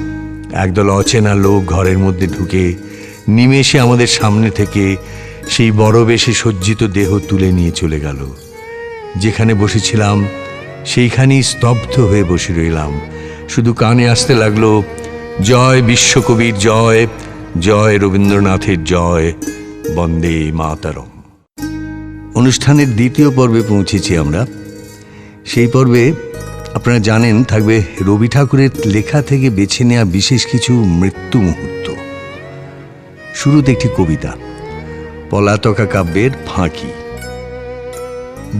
একদল অচেনা লোক ঘরের মধ্যে ঢুকে নিমেষে আমাদের সামনে থেকে সেই বড় বেশে সজ্জিত দেহ তুলে নিয়ে চলে গেল। যেখানে বসেছিলাম সেইখানেই স্তব্ধ হয়ে বসে রইলাম। শুধু কানে আসতে লাগলো, জয় বিশ্বকবির জয়, জয় রবীন্দ্রনাথের জয়, বন্দে মাতরম। অনুষ্ঠানের দ্বিতীয় পর্বে পৌঁছেছি আমরা। সেই পর্বে আপনারা জানেন থাকবে রবি ঠাকুরের লেখা থেকে বেছে নেওয়া বিশেষ কিছু মৃত্যু মুহূর্ত। শুরুতে একটি কবিতা, পলাতকা কাব্যের ফাঁকি।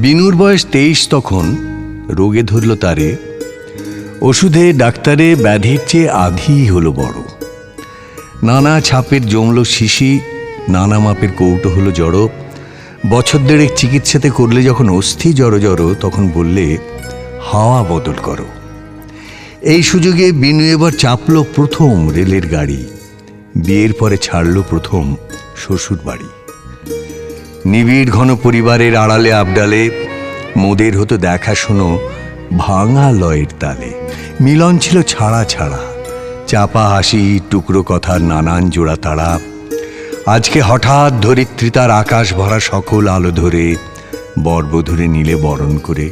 বিনুর বয়স 23 তখন। রোগে ধরল তারে, ওষুধে ডাক্তারে ব্যাধির চেয়ে আধি হলো বড়। নানা ছাপের জমল শিশি, নানা মাপের কৌটো হলো জড়ো। বছর দেড়েক চিকিৎসাতে করলে যখন অস্থি জড়ো জড়ো, তখন বললে হাওয়া বদল করো। এই সুযোগে বিনু এবার চাপল প্রথম রেলের গাড়ি। বিয়ের পরে ছাড়ল প্রথম শ্বশুর বাড়ি। নিবিড় ঘন পরিবারের আড়ালে আবডালে মোদের হতো দেখাশুনো ভাঙা লয়ের তালে। মিলন ছিল ছাড়া ছাড়া, চাপা হাসি, টুকরো কথার নানান জোড়া তাড়া। আজকে হঠাৎ ধরিত্রীতার আকাশ ভরা সকল আলো ধরে বরবধূরে নীলে বরণ করে।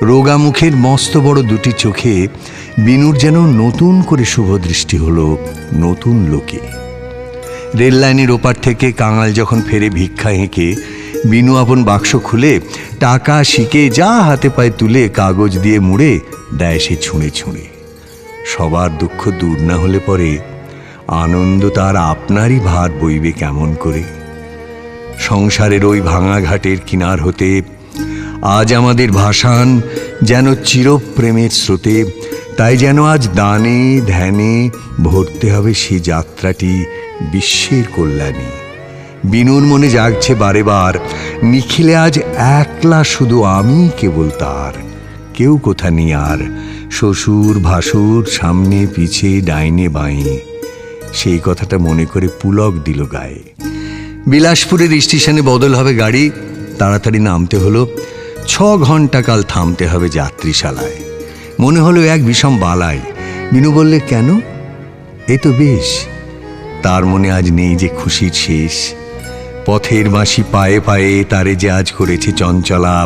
রোগা মুখের মস্ত বড় দুটি চোখে বিনুর যেন নতুন করে শুভ দৃষ্টি হলো নতুন লোকে। রেল লাইনের ওপার থেকে কাঙাল যখন ফেরে ভিক্ষা হেঁকে, বিনু আপন বাক্স খুলে টাকা শিকে যা হাতে পায়ে তুলে কাগজ দিয়ে মুড়ে দেয় সে ছুঁড়ে ছুঁড়ে। সবার দুঃখ দূর না হলে পরে আনন্দ তার আপনারই ভার বইবে কেমন করে। সংসারের ওই ভাঙা ঘাটের কিনার হতে আজ আমাদের ভাসান যেন চিরপ্রেমের স্রোতে। তাই যেন আজ দানে ধ্যানে ভরতে হবে সেই যাত্রাটি বিশ্বের কল্যাণী। বিনুর মনে জাগছে বারে বার, নিখিলে আজ একলা শুধু আমি কেবল তার, কেউ কোথা নেই আর, শ্বশুর ভাসুর সামনে পিছে ডাইনে বাঁয়ে। সেই কথাটা মনে করে পুলক দিল গায়ে। বিলাসপুরের স্টেশনে বদল হবে গাড়ি, তাড়াতাড়ি নামতে হলো। 6 ঘন্টা কাল থামতে হবে যাত্রীশালায়। মনে হলো এক বিষম বালাই। বিনু বললে, কেন? এ তো বেশ। তার মনে আজ নেই যে খুশির শেষ। পথের বাঁশি পায়ে পায়ে তারে যে আজ করেছে চঞ্চলা,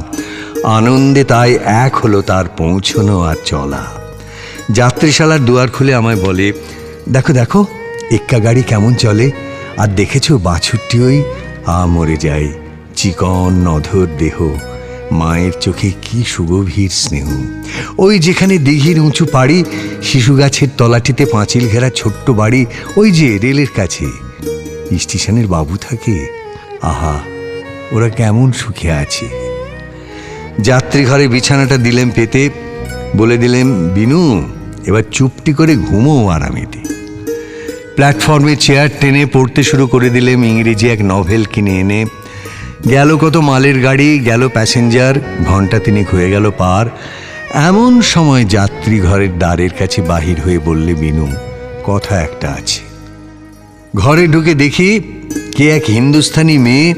আনন্দে তাই এক হলো তার পৌঁছনো আর চলা। যাত্রীশালার দুয়ার খুলে আমায় বলে, দেখো দেখো এক্কা গাড়ি কেমন চলে, আর দেখেছো বাছুরটি ওই মরে যায়, চিকন নধর দেহ, মায়ের চোখে কি সুগভীর স্নেহ। ওই যেখানে দিঘির উঁচু পাড়ি, শিশু গাছের তলাটিতে পাঁচিল ঘেরা ছোট্ট বাড়ি, ওই যে রেলের কাছে স্টেশনের বাবু থাকে, আহা ওরা কেমন সুখে আছে। যাত্রী ঘরে বিছানাটা দিলেম পেতে, বলে দিলেম, বিনু এবার চুপটি করে ঘুমো আরামেতে। প্ল্যাটফর্মে চেয়ার টেনে পড়তে শুরু করে দিলেম ইংরেজি এক নভেল কিনে এনে। গেল কত মালের গাড়ি, গেল প্যাসেঞ্জার, ঘন্টা 3 হয়ে গেল পার। এমন সময় যাত্রী ঘরের দ্বারের কাছে বাহির হয়ে বললে, বিনু কথা একটা আছে। ঘরে ঢুকে দেখি কে এক হিন্দুস্তানি মেয়ে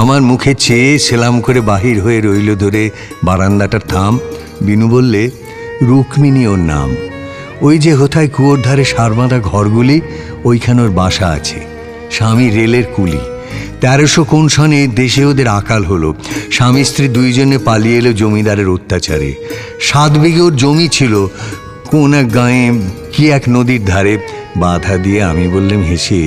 আমার মুখে চেয়ে সেলাম করে বাহির হয়ে রইল ধরে বারান্দাটার থাম। বিনু বললে, রুক্মিণী ওর নাম। ওই যে হোথায় কুয়োর ধারে সারবাঁধা ঘরগুলি, ওইখানে ওর বাসা আছে। স্বামী রেলের কুলি। 1300 কোন সনে দেশে ওদের আকাল হলো। স্বামী স্ত্রী দুইজনে পালিয়ে এলো জমিদারের অত্যাচারে। 7 বিঘে ওর জমি ছিল কোন এক গাঁয়ে কি এক নদীর ধারে। বাধা দিয়ে আমি বললাম হেসে,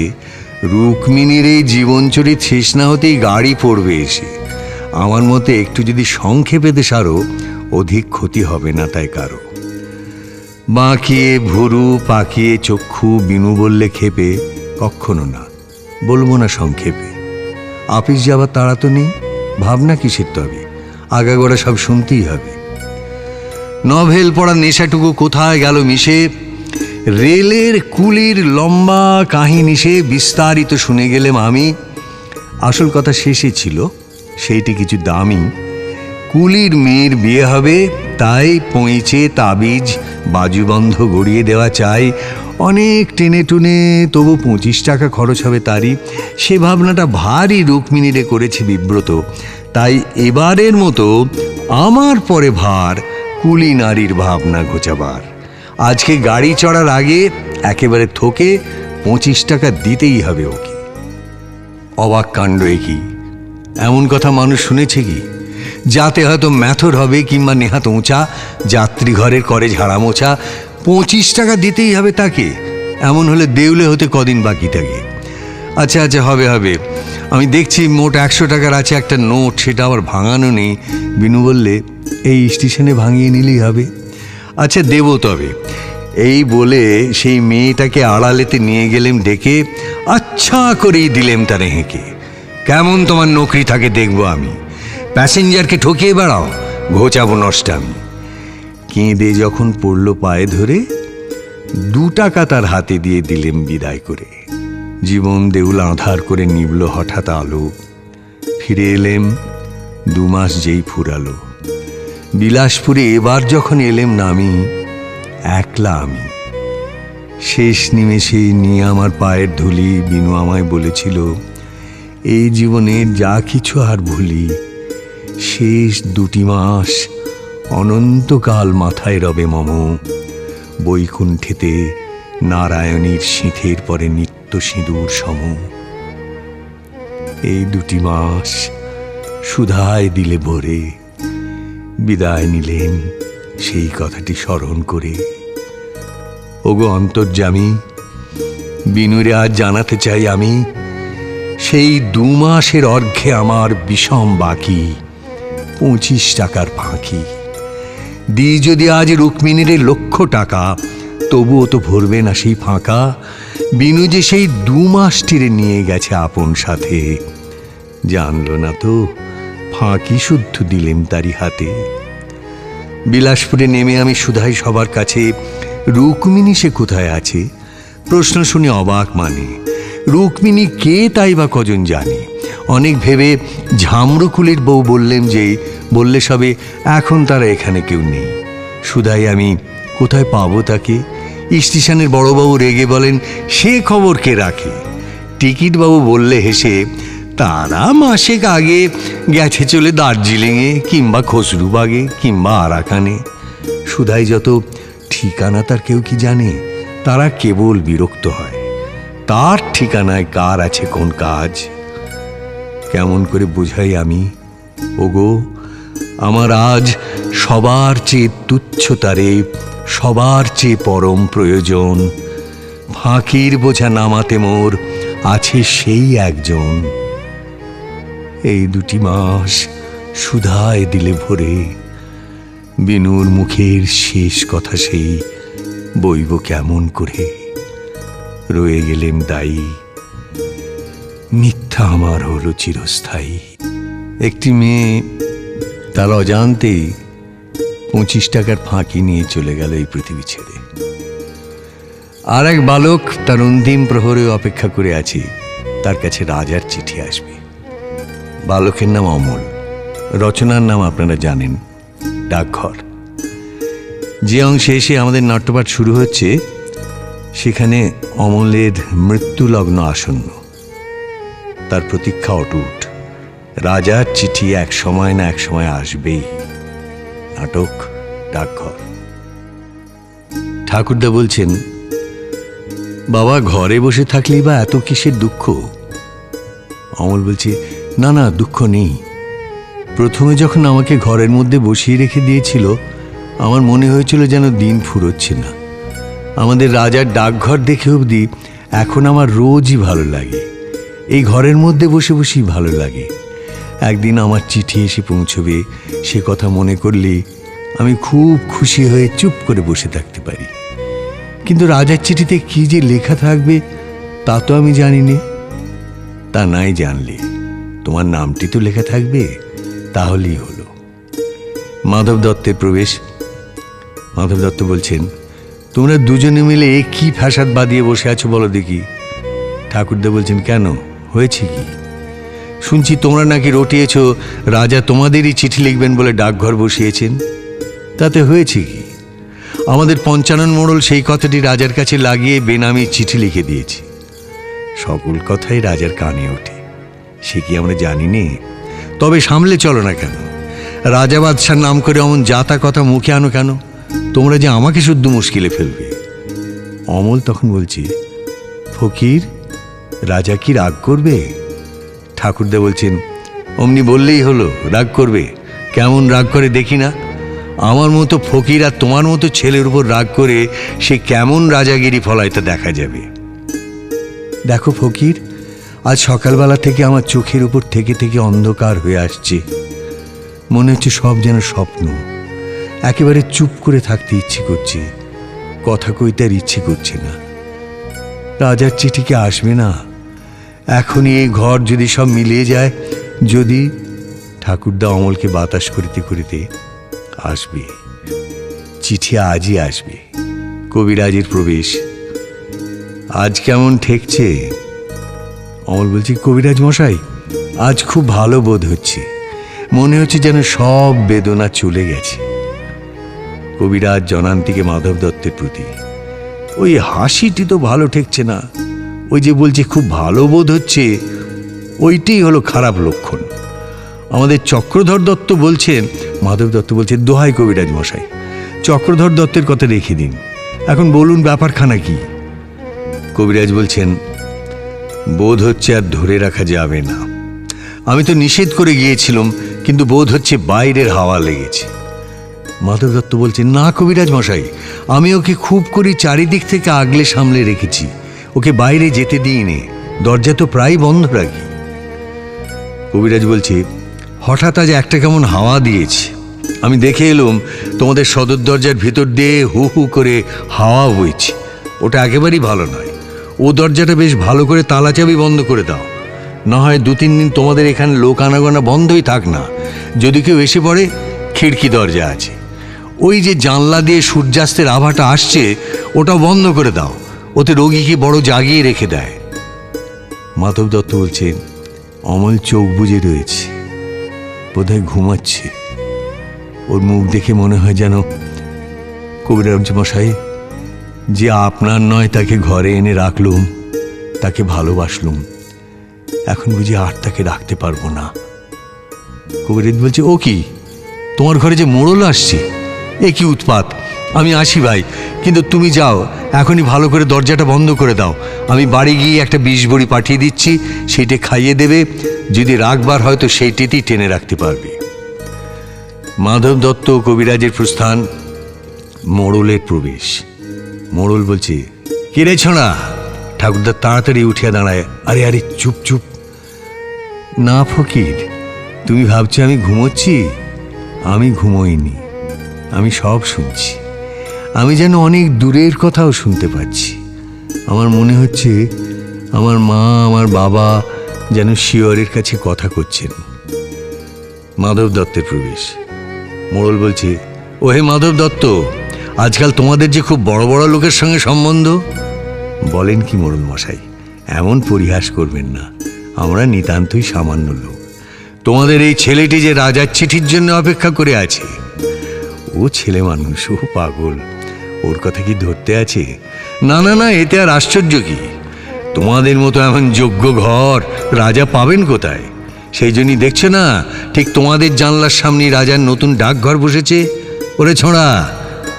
রুক্মিণীর এই জীবনচরিত শেষ না হতেই গাড়ি পড়বে এসে। আমার মতে একটু যদি সংক্ষেপে সারো, অধিক ক্ষতি হবে না তাই কারো। বাঁকিয়ে ভুরু পাকিয়ে চক্ষু বিনু বললে ক্ষেপে, কখনো না, বলবো না সংক্ষেপে। আপিস যাবার তাড়া তো নেই, ভাবনা কিসের তবে, আগাগোড়া সব শুনতেই হবে। নভেল পড়ার নেশাটুকু কোথায় গেল মিশে। রেলের কুলির লম্বা কাহিনী সে বিস্তারিত শুনে গেলাম আমি। আসল কথা শেষে ছিল, সেইটি কিছু দামি। কুলির মেয়ের বিয়ে হবে, তাই পৌঁছে তাবিজ বাজুবন্ধ গড়িয়ে দেওয়া চাই। অনেক টেনে টুনে তবু 25 টাকা খরচ হবে তারই। সে ভাবনাটা ভারী রুক্মিণীরে করেছে বিব্রত। তাই এবারের মতো আমার পরে ভার কুলি নারীর ভাবনা ঘোচাবার। আজকে গাড়ি চড়ার আগে একেবারে থোকে 25 টাকা দিতেই হবে ওকে। অবাক কাণ্ড কি, এমন কথা মানুষ শুনেছে কি? যাতে হয়তো ম্যাথর হবে কিংবা নেহাত উঁচা, যাত্রী ঘরের করে ঝাড়া মোছা, 25 টাকা দিতেই হবে তাকে। এমন হলে দেউলে হতে কদিন বাকি থাকে। আচ্ছা আচ্ছা, হবে হবে, আমি দেখছি মোট 100 টাকার আছে একটা নোট, সেটা আবার ভাঙানো নেই। বিনু বললে, এই স্টেশনে ভাঙিয়ে নিলেই হবে। আচ্ছা দেব তবে। এই বলে সেই মেয়েটাকে আড়ালেতে নিয়ে গেলেম ডেকে, আচ্ছা করেই দিলেম তারে হেঁকে। কেমন তোমার নকরি থাকে দেখবো আমি, প্যাসেঞ্জারকে ঠকিয়ে বেড়াও, ঘোচাবো নষ্টামি। কেঁদে যখন পড়ল পায়ে ধরে, 2 টাকা তার হাতে দিয়ে দিলেম বিদায় করে। জীবন দেউল আঁধার করে নিবল হঠাৎ আলো। ফিরে এলেম 2 মাস যেই ফুরালো। বিলাসপুরে এবার যখন এলেম নামি, একলা আমি। শেষ নিমেষে নিয়ে আমার পায়ের ধুলি বিনু আমায় বলেছিল, এই জীবনে যা কিছু আর ভুলি, শেষ 2টি মাস অনন্তকাল মাথায় রবে মম। বৈকুণ্ঠেতে নারায়ণীর সিঁথের পরে নিত্য সিঁদুর সম। এই 2টি মাস সুধায় দিলে ভরে। বিদায় নিলেন সেই কথাটি স্মরণ করে। ওগো অন্তর্যামী, বিনুরে আজ জানাতে চাই আমি, সেই 2 মাসের অর্ঘ্যে আমার বিষম বাকি 25 টাকার ফাঁকি। যদি আজ রুক্মিণীর 1,00,000 টাকা, তবুও তো ভরবে না সেই ফাঁকা। বিনু যে সেই 2 মাসটিরে নিয়ে গেছে আপন সাথে, জানলো না তো ফাঁকি শুদ্ধ দিলেম তারি হাতে। বিলাসপুরে নেমে আমি শুধাই সবার কাছে, রুক্মিণী সে কোথায় আছে? প্রশ্ন শুনে অবাক মানে, রুক্মিণী কে তাই বা কজন জানে। অনেক ভেবে ঝামরুকুলির বউ বললে সবে এখন তারা এখানে কেউ নেই। শুধাই আমি কোথায় পাবো তাকে? স্টেশনের বড়বাবু রেগে বলেন, সে খবর কে রাখে? টিকিট বাবু বললে হেসে, তারা মাসেক আগে গেছে চলে দার্জিলিংয়ে কিংবা খসরুবাগে কিংবা আরাকানে। শুধাই যত ঠিকানা তার কেউ কি জানে? তারা কেবল বিরক্ত হয়, তার ঠিকানায় কার আছে কোন কাজ। কেমন করে বুঝাই আমি, ওগো আমার আজ সবার চেয়ে তুচ্ছ তারে, সবার চেয়ে পরম প্রয়োজন। ফাঁকির বোঝা নামাতে মোর আছে সেই একজন। এই 2 মাস সুধায় দিলে ভরে, বিনুর মুখের শেষ কথা সেই বইব কেমন করে। রয়ে গেলেম দায়ী, মিথ্যা আমার হলো চিরস্থায়ী। একটি মেয়ে তার অজান্তেই 25 টাকার ফাঁকি নিয়ে চলে গেল এই পৃথিবী ছেড়ে। আর এক বালক তার অন্তিম প্রহরে অপেক্ষা করে আছে, তার কাছে রাজার চিঠি আসবে। বালকের নাম অমল, রচনার নাম আপনারা জানেন, ডাকঘর। যে অংশে এসে আমাদের নাট্যপাঠ শুরু হচ্ছে সেখানে অমলের মৃত্যুলগ্ন আসন্ন। তার প্রতীক্ষা অটুট, রাজার চিঠি এক সময় না এক সময় আসবেই। নাটক ডাকঘর। ঠাকুরদা বলছেন, বাবা ঘরে বসে থাকলেই বা এত কিসের দুঃখ? অমল বলছে, না না, দুঃখ নেই। প্রথমে যখন আমাকে ঘরের মধ্যে বসিয়ে রেখে দিয়েছিল, আমার মনে হয়েছিল যেন দিন ফুরোচ্ছে না। আমাদের রাজার ডাকঘর দেখে অবধি এখন আমার রোজই ভালো লাগে। এই ঘরের মধ্যে বসে বসেই ভালো লাগে। একদিন আমার চিঠি এসে পৌঁছবে, সে কথা মনে করলে আমি খুব খুশি হয়ে চুপ করে বসে থাকতে পারি। কিন্তু রাজার চিঠিতে কি যে লেখা থাকবে তা তো আমি জানি না। তা নাই জানলে তোমার নামটি তো লেখা থাকবে, তাহলেই হলো। মাধব দত্তের প্রবেশ। মাধব দত্ত বলছেন, তোমরা দুজনে মিলে কি ফ্যাসাদ বাঁধিয়ে বসে আছো বলো দেখি। ঠাকুরদা বলছেন, কেন, হয়েছে কি? শুনছি তোমরা নাকি রটিয়েছ রাজা তোমাদেরই চিঠি লিখবেন বলে ডাকঘর বসিয়েছেন। তাতে হয়েছে কি? আমাদের পঞ্চানন মোড়ল সেই কথাটি রাজার কাছে লাগিয়ে বেনামি চিঠি লিখে দিয়েছে। সকল কথাই রাজার কানে ওঠে, সে কি আমরা জানি নে? তবে সামলে চলো না কেন? রাজা বাদশার নাম করে অমন যাতা কথা মুখে আনো কেন? তোমরা যে আমাকে শুদ্ধ মুশকিলে ফেলবে। অমল তখন বলছে, ফকির, রাজা কি রাগ করবে? ঠাকুরদা বলছেন, অমনি বললেই হলো, রাগ করবে? কেমন রাগ করে দেখি না। আমার মতো ফকির আর তোমার মতো ছেলের উপর রাগ করে সে কেমন রাজাগিরি ফলায় তা দেখা যাবে। দেখো ফকির, আজ সকালবেলা থেকে আমার চোখের উপর থেকে থেকে অন্ধকার হয়ে আসছে। মনে হচ্ছে সব যেন স্বপ্ন। একেবারে চুপ করে থাকতে ইচ্ছে করছে, কথা কইতে আর ইচ্ছে করছে না। রাজার চিঠি কি আসবে না? এখনই এই ঘর যদি সব মিলিয়ে যায়, যদি। ঠাকুরদা অমলকে বাতাস করিতে করিতে, আসবে, চিঠি আজই আসবে। কবিরাজের প্রবেশ। আজ কেমন ঠেকছে? অমল বলছি, কবিরাজ মশাই, আজ খুব ভালো বোধ হচ্ছে। মনে হচ্ছে যেন সব বেদনা চলে গেছে। কবিরাজ জনান্তিকে মাধব দত্তের প্রতি, ওই হাসিটি তো ভালো ঠেকছে না। ওই যে বলছে খুব ভালো বোধ হচ্ছে, ওইটাই হলো খারাপ লক্ষণ। আমাদের চক্রধর দত্ত বলছেন, মাধব দত্ত বলছে, দোহাই কবিরাজ মশাই, চক্রধর দত্তের কথা রেখে দিন, এখন বলুন ব্যাপারখানা কি। কবিরাজ বলছেন, বোধ হচ্ছে আর ধরে রাখা যাবে না। আমি তো নিষেধ করে গিয়েছিলাম, কিন্তু বোধ হচ্ছে বাইরের হাওয়া লেগেছে। মাধব দত্ত বলছেন, না কবিরাজ মশাই, আমি ওকে খুব করে চারিদিক থেকে আগলে সামলে রেখেছি, ওকে বাইরে যেতে দিইনি, দরজা তো প্রায় বন্ধ রাখি। কবিরাজ বলছে, হঠাৎ আজ একটা কেমন হাওয়া দিয়েছে। আমি দেখে এলাম তোমাদের সদর দরজার ভিতর দিয়ে হু হু করে হাওয়া বইছে। ওটা একেবারেই ভালো নয়। ও দরজাটা বেশ ভালো করে তালা চাবি বন্ধ করে দাও, না হয় 2-3 দিন তোমাদের এখানে লোক আনাগোনা বন্ধই থাক না। যদি কেউ এসে পড়ে, খিড়কি দরজা আছে, ওই যে জানলা দিয়ে সূর্যাস্তের আভাটা আসছে ওটা বন্ধ করে দাও, ওতে রোগীকে বড় জাগিয়ে রেখে দেয়। মাধব দত্ত বলছেন, অমল চোখ বুজে রয়েছে, বোধহয় ঘুমাচ্ছে। ওর মুখ দেখে মনে হয় যেন কবিরাজ মশাই, যে আপনার নয় তাকে ঘরে এনে রাখলুম, তাকে ভালোবাসলুম, এখন বুঝি আর তাকে রাখতে পারবো না। কবিরাজ বলছে, ও কি, তোমার ঘরে যে মোড়ল আসছে, এ কি উৎপাত! আমি আসি ভাই, কিন্তু তুমি যাও, এখনই ভালো করে দরজাটা বন্ধ করে দাও। আমি বাড়ি গিয়ে একটা 20 বড়ি পাঠিয়ে দিচ্ছি, সেইটা খাইয়ে দেবে। যদি রাখবার হয়তো সেইটিতেই টেনে রাখতে পারবে। মাধব দত্ত কবিরাজের প্রস্থান, মোড়লের প্রবেশ। মোড়ল বলছে, কে রে ছোঁড়া? ঠাকুরদা তাড়াতাড়ি উঠিয়া দাঁড়ায়, আরে আরে চুপ চুপ। না ফকির, তুমি ভাবছো আমি ঘুমোচ্ছি? আমি ঘুমোইনি, আমি সব শুনছি। আমি যেন অনেক দূরের কথাও শুনতে পাচ্ছি। আমার মনে হচ্ছে আমার মা, আমার বাবা যেন শিয়রের কাছে কথা করছেন। মাধব দত্তের প্রবেশ। মোড়ল বলছে, ও হে মাধব দত্ত, আজকাল তোমাদের যে খুব বড় বড় লোকের সঙ্গে সম্বন্ধ। বলেন কি মোড়ল মশাই, এমন পরিহাস করবেন না, আমরা নিতান্তই সামান্য লোক। তোমাদের এই ছেলেটি যে রাজার চিঠির জন্য অপেক্ষা করে আছে। ও ছেলে মানুষ, ও পাগল, ওর কথা কি ধরতে আছে? না না না, এতে আর আশ্চর্য কি? তোমাদের মতো এমন যোগ্য ঘর রাজা পাবেন কোথায়? সেই জন্যই দেখছো না, ঠিক তোমাদের জানলার সামনে রাজার নতুন ডাকঘর বসেছে। ওরে ছোঁড়া,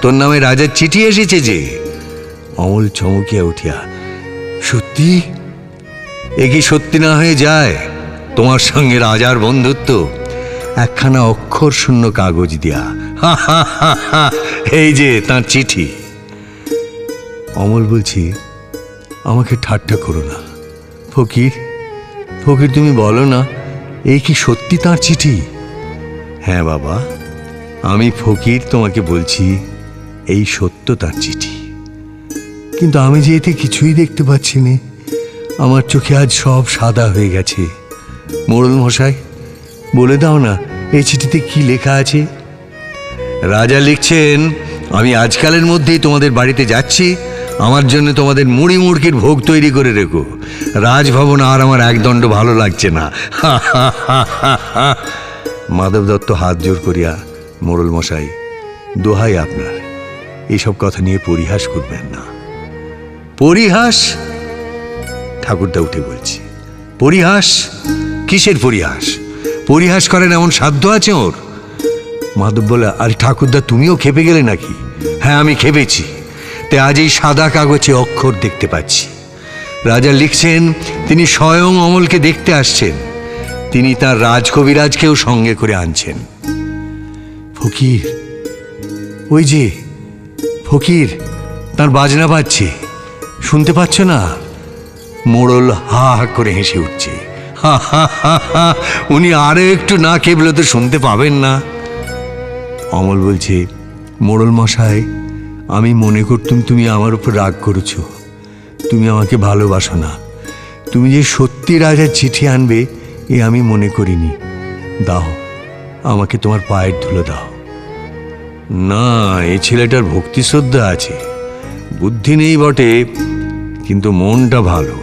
তোর নামে রাজার চিঠি এসেছে যে। অমল চমকিয়া উঠিয়া, সত্যি? এ কি সত্যি না হয়ে যায়? তোমার সঙ্গে রাজার বন্ধুত্ব? একখানা অক্ষর শূন্য কাগজ দিয়া, এই যে তার চিঠি। অমল বলছি, আমাকে ঠাট্টা করো না ফকির। ফকির, তুমি বলো না, এই কি সত্যি তার চিঠি? হ্যাঁ বাবা, আমি ফকির তোমাকে বলছি, এই সত্য তার চিঠি। কিন্তু আমি যে এতে কিছুই দেখতে পাচ্ছি না। আমার চোখে আজ সব সাদা হয়ে গেছে। মোড়ল মশাই, বলে দাও না, এই চিঠিতে কি লেখা আছে? রাজা লিখছেন, আমি আজকালের মধ্যেই তোমাদের বাড়িতে যাচ্ছি, আমার জন্য তোমাদের মুড়ি মুড়কির ভোগ তৈরি করে রেখো। রাজভবন আর আমার একদণ্ড ভালো লাগছে না। মাধব দত্ত হাত জোর করিয়া, মোড়ল মশাই, দোহাই আপনার, এইসব কথা নিয়ে পরিহাস করবেন না। পরিহাস? ঠাকুরদা উঠে বলছি, পরিহাস? কিসের পরিহাস? পরিহাস করেন এমন সাধ্য আছে ওর? মাধব বলে, আরে ঠাকুরদা, তুমিও খেপে গেলে নাকি? হ্যাঁ, আমি খেপেছি। তে আজ এই সাদা কাগজে অক্ষর দেখতে পাচ্ছি। রাজা লিখছেন, তিনি স্বয়ং অমলকে দেখতে আসছেন। তিনি তার রাজকবিরাজকেও সঙ্গে করে আনছেন। ফকির, ওই যে ফকির, তার বাজনা বাজছে, শুনতে পাচ্ছ না? মোড়ল হা হা করে হেসে উঠছে। হা হা হা হা, উনি আরো একটু না কেবলে তো শুনতে পাবেন না। অমল বলছে, মোড়ল মশাই, আমি মনে করতুম তুমি আমার উপর রাগ করেছ। তুমি আমাকে ভালোবাসো না। তুমি যে সত্যি রাজার চিঠি আনবে, এ আমি মনে করিনি। দাও, আমাকে তোমার পায়ের ধুলো দাও। না, এই ছেলেটার ভক্তি শ্রদ্ধা আছে, বুদ্ধি নেই বটে, কিন্তু মনটা ভালো।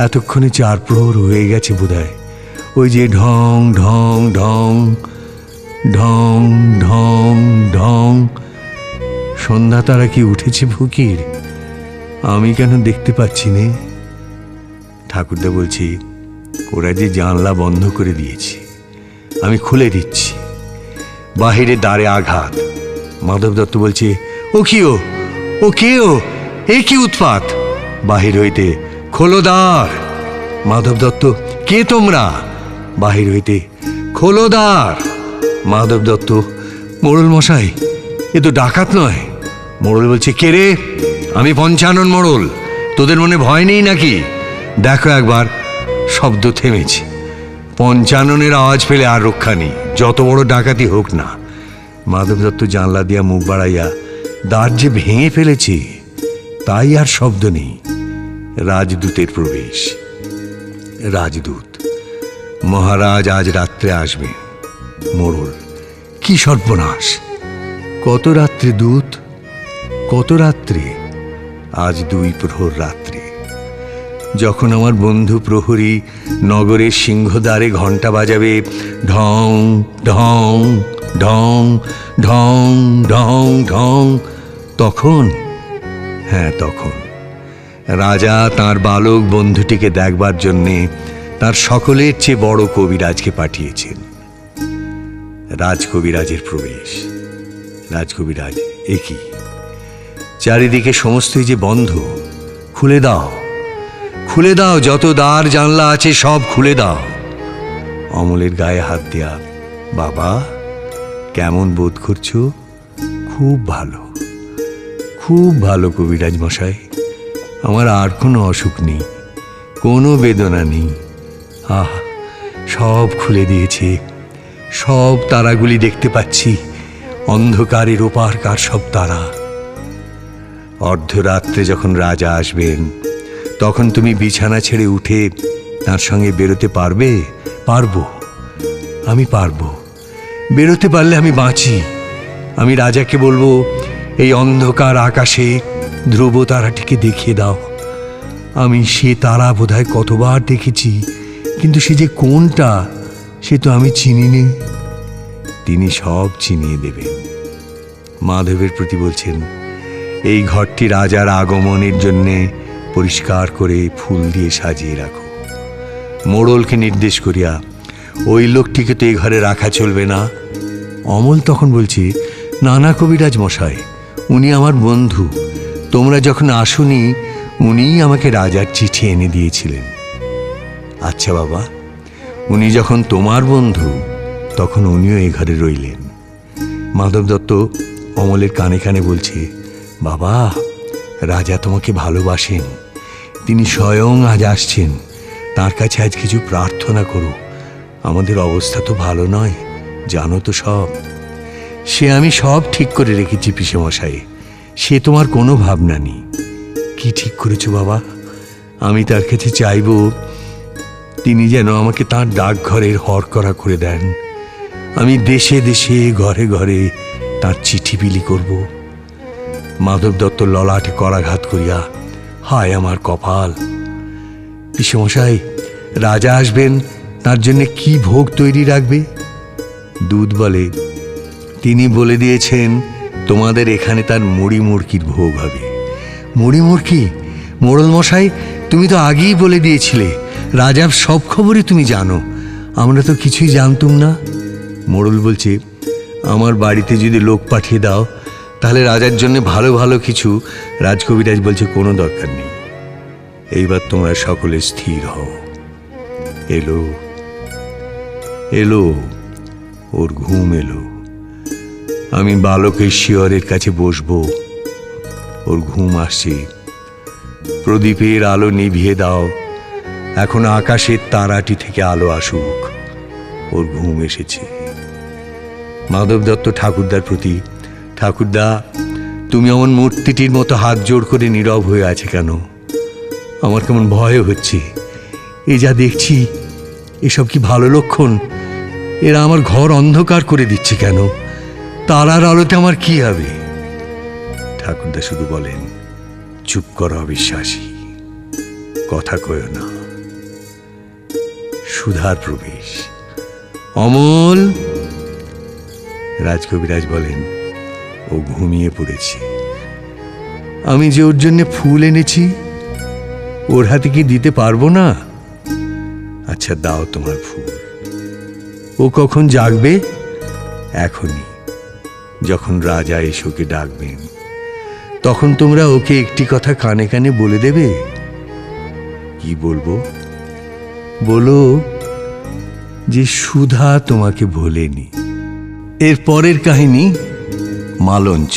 এতক্ষণে 4 প্রহর হয়ে গেছে বোধহয়। ওই যে ঢং ঢং ঢং ঢং ঢং ঢং, সন্ধ্যা তারা কি উঠেছে ফকির? আমি কেন দেখতে পাচ্ছি নে? ঠাকুরদা বলছি, ওরা যে জানলা বন্ধ করে দিয়েছে, আমি খুলে দিচ্ছি। বাহিরে দ্বারে আঘাত। মাধব দত্ত বলছে, ও কি, ও কে, এ কি উৎপাত? বাহির হইতে, খোলো দ্বার। মাধব দত্ত, কে তোমরা? বাহির হইতে, খোলো দ্বার। মাধব দত্ত, মোড়ল মশাই, এ তো ডাকাত নয়। মোড়ল বলছে, কে রে? আমি পঞ্চানন মোড়ল, তোদের মনে ভয় নেই নাকি? দেখো একবার, শব্দ থেমেছে। পঞ্চাননের আওয়াজ পেলে আর রক্ষা নেই, যত বড় ডাকাতি হোক না। মাধব দত্ত জানলা দিয়া মুখ বাড়াইয়া দ্বার যে ভেঙে ফেলেছে, তাই আর শব্দ নেই। রাজদূতের প্রবেশ। রাজদূত: মহারাজ আজ রাত্রে আসবে। মোড়ল: কি সর্বনাশ! কত রাত্রে দূত? কত রাত্রে? আজ 2 প্রহর রাত্রে। যখন আমার বন্ধু প্রহরী নগরের সিংহদ্বারে ঘণ্টা বাজাবে, ঢং ঢং ঢং ঢং ঢং ঢং, তখন, হ্যাঁ তখন রাজা তাঁর বালক বন্ধুটিকে দেখবার জন্যে তার সকলের চেয়ে বড় কবিরাজকে পাঠিয়েছেন। রাজকবিরাজের প্রবেশ। রাজকবিরাজ: এ কি? চারিদিকে সমস্তই যে বন্ধ। খুলে দাও, খুলে দাও, যত দ্বার জানলা আছে সব খুলে দাও। অমলের গায়ে হাত দেয়া: বাবা, কেমন বোধ করছো? খুব ভালো, খুব ভালো কবিরাজ মশাই। আমার আর কোনো অসুখ নেই, কোনো বেদনা নেই। আহ, সব খুলে দিয়েছে, সব তারাগুলি দেখতে পাচ্ছি, অন্ধকারের ওপারকার সব তারা। অর্ধরাত্রে যখন রাজা আসবেন, তখন তুমি বিছানা ছেড়ে উঠে তার সঙ্গে বেরোতে পারবে? পারবো, আমি পারবো। বেরোতে পারলে আমি বাঁচি। আমি রাজাকে বলবো, এই অন্ধকার আকাশে ধ্রুব তারাটিকে দেখিয়ে দাও। আমি সে তারা বোধহয় কতবার দেখেছি, কিন্তু সে যে কোনটা সে তো আমি চিনি নে। তিনি সব চিনিয়ে দেবেন। মাধবের প্রতি বলছেন, এই ঘরটি রাজার আগমনের জন্যে পরিষ্কার করে ফুল দিয়ে সাজিয়ে রাখো। মোড়লকে নির্দেশ করিয়া, ওই লোকটিকে তো এই ঘরে রাখা চলবে না। অমল তখন বলছে, না না কবিরাজ মশাই, উনি আমার বন্ধু। তোমরা যখন আসোনি, উনিই আমাকে রাজার চিঠি এনে দিয়েছিলেন। আচ্ছা বাবা, উনি যখন তোমার বন্ধু, তখন উনিও এ ঘরে রইলেন। মাধব দত্ত অমলের কানে কানে বলছে, বাবা, রাজা তোমাকে ভালোবাসেন। তিনি স্বয়ং আজ আসছেন। তার কাছে আজ কিছু প্রার্থনা করো। আমাদের অবস্থা তো ভালো নয়, জানো তো সব। সে আমি সব ঠিক করে রেখেছি পিসেমশাই, সে তোমার কোনো ভাবনা নেই। কি ঠিক করেছো বাবা? আমি তার কাছে চাইব তিনি যেন আমাকে তাঁর ডাকঘরের হরকরা করে দেন। আমি দেশে দেশে ঘরে ঘরে তাঁর চিঠি বিলি করব। মাধব দত্ত ললাটে করাঘাত করিয়া, হায় আমার কপাল! পিসেমশাই, রাজা আসবেন, তার জন্য কি ভোগ তৈরি রাখবে? দুধ বলে, তিনি বলে দিয়েছেন তোমাদের এখানে তার মুড়ি মুড়কির ভোগ হবে। মুড়ি মুড়কি? মোড়ল মশাই, তুমি তো আগেই বলে দিয়েছিলে রাজার সব খবরই তুমি জানো, আমরা তো কিছুই জানতুম না। মোড়ল বলছে, আমার বাড়িতে যদি লোক পাঠিয়ে দাও, তাহলে রাজার জন্য ভালো ভালো কিছু। রাজকবিরাজ বলছে, কোনো দরকার নেই, এইবার তোমরা সকলে স্থির হও। এলো এলো, ওর ঘুম এলো। আমি বালকের শিয়রের কাছে বসবো, ওর ঘুম আসছে। প্রদীপের আলো নিভিয়ে দাও, এখন আকাশের তারাটি থেকে আলো আসুক। ওর ঘুম এসেছে। মাধব দত্ত ঠাকুরদার প্রতি, ঠাকুরদা, তুমি এমন মূর্তিটির মতো হাত জোড় করে নীরব হয়ে আছে কেন? আমার কেমন ভয় হচ্ছে। এ যা দেখছি, এসব কি ভালো লক্ষণ? এরা আমার ঘর অন্ধকার করে দিচ্ছে কেন? তারার আলোতে আমার কি হবে? ঠাকুরদা শুধু বলেন, চুপ করো অবিশ্বাসী, কথা কয়ো না। সুধার প্রবেশ। অমল! রাজকবিরাজ বলেন, ও ঘুমিয়ে পড়েছে। আমি যে ওর জন্য ফুল এনেছি, ওর হাতে কি দিতে পারবো না? আচ্ছা, দাও তোমার ফুল। ও কখন জাগবে? এখনই, যখন রাজা এসোকে ডাকবেন, তখন তোমরা ওকে একটি কথা কানে কানে বলে দেবে। কি বলবো? বলো যে সুধা তোমাকে ভোলেনি। এর পরের কাহিনী মালঞ্চ।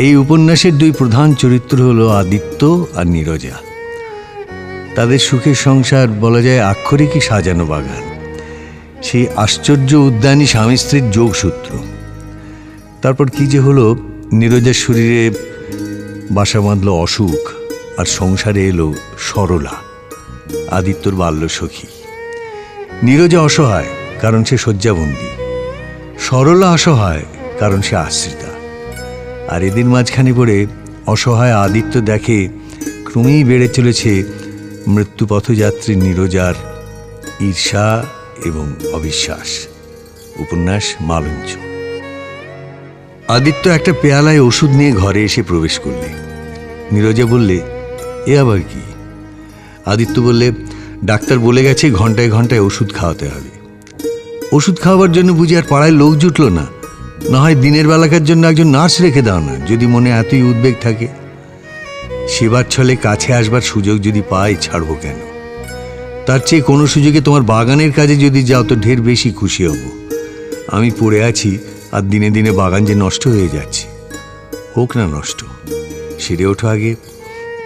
এই উপন্যাসের 2 প্রধান চরিত্র হলো আদিত্য আর নীরজা। তাদের সুখের সংসার বলা যায় আক্ষরিকই সাজানো বাগান। সেই আশ্চর্য উদ্যানই স্বামী স্ত্রীর যোগসূত্র। তারপর কি যে হলো, নীরজার শরীরে বাসা বাঁধল অসুখ, আর সংসারে এলো সরলা, আদিত্যর বাল্যসখী। নীরজা অসহায়, কারণ সে শয্যাবন্দী। সরলা অসহায়, কারণ সে আশ্রিতা। আর এদের মাঝখানে পড়ে অসহায় আদিত্য দেখে ক্রমেই বেড়ে চলেছে মৃত্যুপথযাত্রী নীরজার ঈর্ষা এবং অবিশ্বাস। উপন্যাস মালঞ্চ। আদিত্য একটা পেয়ালায় ওষুধ নিয়ে ঘরে এসে প্রবেশ করলে। নীরজা বললে, এ আবার কি? আদিত্য বললে, ডাক্তার বলে গেছে ঘন্টায় ঘন্টায় ওষুধ খাওয়াতে হবে। ওষুধ খাওয়াবার জন্য বুঝি আর পাড়ায় লোক জুটল না? না হয় দিনের বেলাকার জন্য একজন নার্স রেখে দাও না, যদি মনে এতই উদ্বেগ থাকে। সেবার ছলে কাছে আসবার সুযোগ যদি পাই, ছাড়বো কেন? তার চেয়ে কোনো সুযোগে তোমার বাগানের কাজে যদি যাও তো ঢের বেশি খুশি হব। আমি পড়ে আছি, আর দিনে দিনে বাগান যে নষ্ট হয়ে যাচ্ছে। হোক না নষ্ট, সেরে ওঠো আগে,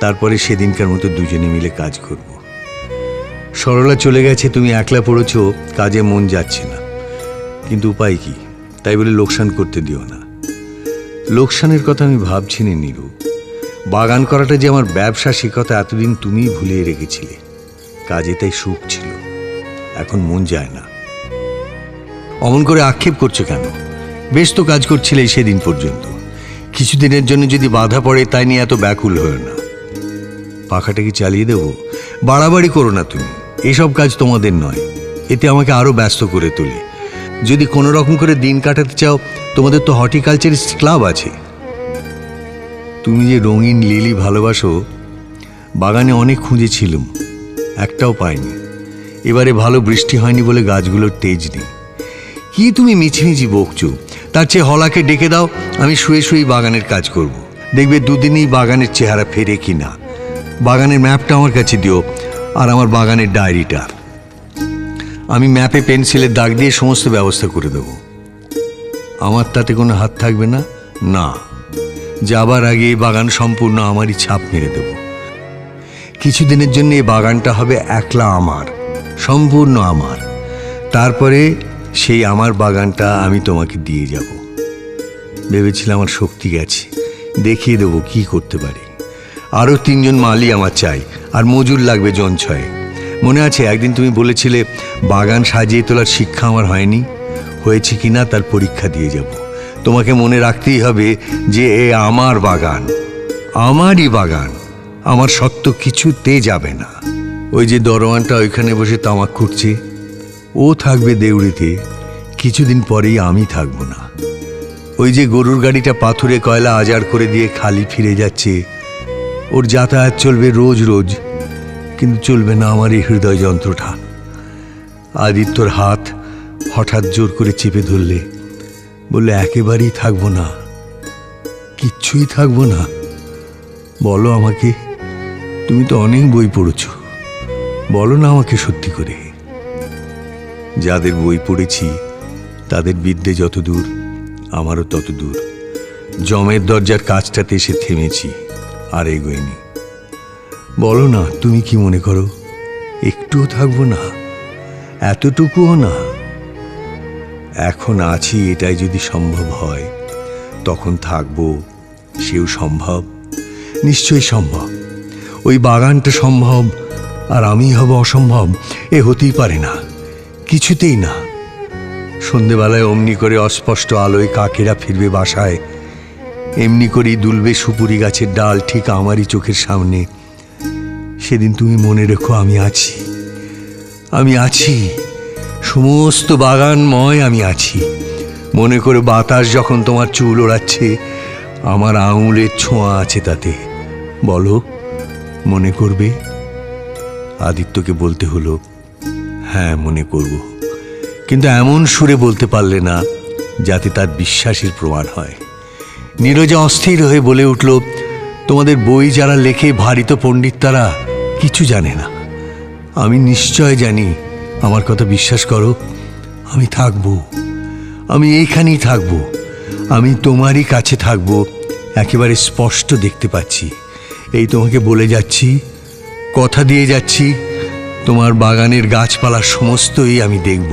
তারপরে সেদিনকার মতো দুজনে মিলে কাজ করব। সরলা চলে গেছে, তুমি একলা পড়েছ, কাজে মন যাচ্ছে না। কিন্তু উপায় কি? তাই বলে লোকসান করতে দিও না। লোকসানের কথা আমি ভাবছি না নীরু। বাগান করাটা যে আমার ব্যবসা, সে কথা এতদিন তুমিই ভুলিয়ে রেখেছিলে। কাজে তাই সুখ ছিল, এখন মন যায় না। অমন করে আক্ষেপ করছো কেন? বেশ তো কাজ করছিলে সেদিন পর্যন্ত। কিছুদিনের জন্য যদি বাধা পড়ে, তাই নিয়ে এত ব্যাকুল হও না। পাখাটা কি চালিয়ে দেবো? বাড়াবাড়ি করো না তুমি, এসব কাজ তোমাদের নয়। এতে আমাকে আরো ব্যস্ত করে তোলে। যদি কোনো রকম করে দিন কাটাতে চাও, তোমাদের তো হর্টিকালচারিস্ট ক্লাব আছে। তুমি যে রঙিন লিলি ভালোবাসো, বাগানে অনেক খুঁজেছিলাম, একটাও পাইনি। এবারে ভালো বৃষ্টি হয়নি বলে গাছগুলোর তেজ নেই। কি তুমি মিছিমিছি বকছো? তার চেয়ে হলাকে ডেকে দাও, আমি শুয়ে শুয়েই বাগানের কাজ করব। দেখবে দুদিনেই বাগানের চেহারা ফেরে কি না। বাগানের ম্যাপটা আমার কাছে দিও, আর আমার বাগানের ডায়েরিটা। আমি ম্যাপে পেন্সিলের দাগ দিয়ে সমস্ত ব্যবস্থা করে দেব। আমার তাতে কোনো হাত থাকবে না। না, যাবার আগে বাগান সম্পূর্ণ আমারই ছাপ মেরে দেব। কিছুদিনের জন্য এই বাগানটা হবে একলা আমার, সম্পূর্ণ আমার। তারপরে সেই আমার বাগানটা আমি তোমাকে দিয়ে যাব। ভেবেছিলাম আমার শক্তি গেছে, দেখিয়ে দেবো কি করতে পারি। আরও 3 জন মালি আমার চাই, আর মজুর লাগবে জন 6। মনে আছে একদিন তুমি বলেছিলে বাগান সাজিয়ে তোলার শিক্ষা আমার হয়নি। হয়েছে কিনা তার পরীক্ষা দিয়ে যাব। তোমাকে মনে রাখতেই হবে যে এ আমার বাগান, আমারই বাগান। আমার সত্য কিছুতে যাবে না। ওই যে দরওয়ানটা ওইখানে বসে তামাক খুঁটছে, ও থাকবে দেউড়িতে। কিছুদিন পরেই আমি থাকবো না। ওই যে গরুর গাড়িটা পাথুরে কয়লা আজাড় করে দিয়ে খালি ফিরে যাচ্ছে, ওর যাতায়াত চলবে রোজ রোজ, কিন্তু চলবে না আমার এই হৃদয় যন্ত্রটা। আদিত্যর হাত হঠাৎ জোর করে চেপে ধরলে, বললে একেবারেই থাকবো না, কিচ্ছুই থাকবো না। বলো আমাকে, তুমি তো অনেক বই পড়েছ, বলো না আমাকে সত্যি করে। যাদের বই পড়েছি তাদের বিদ্যে যত দূর, আমারও তত দূর। জমের দরজার কাজটাতে এসে থেমেছি, আর এগোয়নি। বলো না, তুমি কি মনে করো একটুও থাকবো না? এতটুকুও না? এখন আছি, এটাই যদি সম্ভব হয়, তখন থাকবো, সেও সম্ভব, নিশ্চয়ই সম্ভব। ওই বাগানটা সম্ভব, আর আমি হব অসম্ভব? এ হতেই পারে না, কিছুতেই না। সন্ধেবেলায় অমনি করে অস্পষ্ট আলোয় কাকেরা ফিরবে বাসায়, এমনি করেই দুলবে সুপুরি গাছের ডাল ঠিক আমারই চোখের সামনে। সেদিন তুমি মনে রেখো, আমি আছি, আমি আছি, সমস্ত বাগানময় আমি আছি। মনে করে বাতাস যখন তোমার চুল ওড়াচ্ছে, আমার আঙুলের ছোঁয়া আছে তাতে। বলো, মনে করবে? আদিত্যকে বলতে হলো, হ্যাঁ মনে করব, কিন্তু এমন সুরে বলতে পারলে না যাতে তার বিশ্বাসের প্রমাণ হয়। নীরজা অস্থির হয়ে বলে উঠল, তোমাদের বই যারা লেখে ভারিত পণ্ডিত, তারা কিছু জানে না। আমি নিশ্চয় জানি, আমার কথা বিশ্বাস করো। আমি থাকবো, আমি এইখানেই থাকবো, আমি তোমারই কাছে থাকবো। একেবারে স্পষ্ট দেখতে পাচ্ছি। এই তোমাকে বলে যাচ্ছি, কথা দিয়ে যাচ্ছি, তোমার বাগানের গাছপালা সমস্তই আমি দেখব,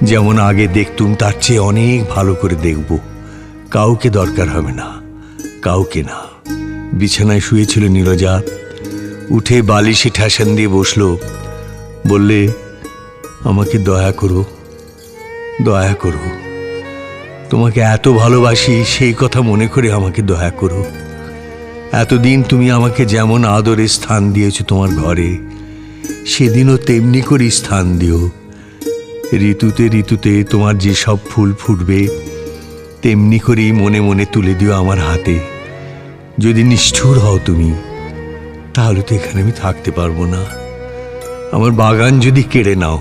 যেমন আগে দেখতুম তার চেয়ে অনেক ভালো করে দেখব। কাউকে দরকার হবে না, কাউকে না। বিছানায় শুয়েছিল নীরজা, উঠে বালিশে ঠেসান দিয়ে বসলো। বললে, আমাকে দয়া করো, দয়া করো, তোমাকে এত ভালোবাসি সেই কথা মনে করে আমাকে দয়া করো। এতদিন তুমি আমাকে যেমন আদরে স্থান দিয়েছ তোমার ঘরে, সেদিনও তেমনি করে স্থান দিও। ঋতুতে ঋতুতে তোমার যে সব ফুল ফুটবে তেমনি করেই মনে মনে তুলে দিও আমার হাতে। যদি নিষ্ঠুর হও তুমি, তাহলে তো এখানে আমি থাকতে পারবো না। আমার বাগান যদি কেড়ে নাও,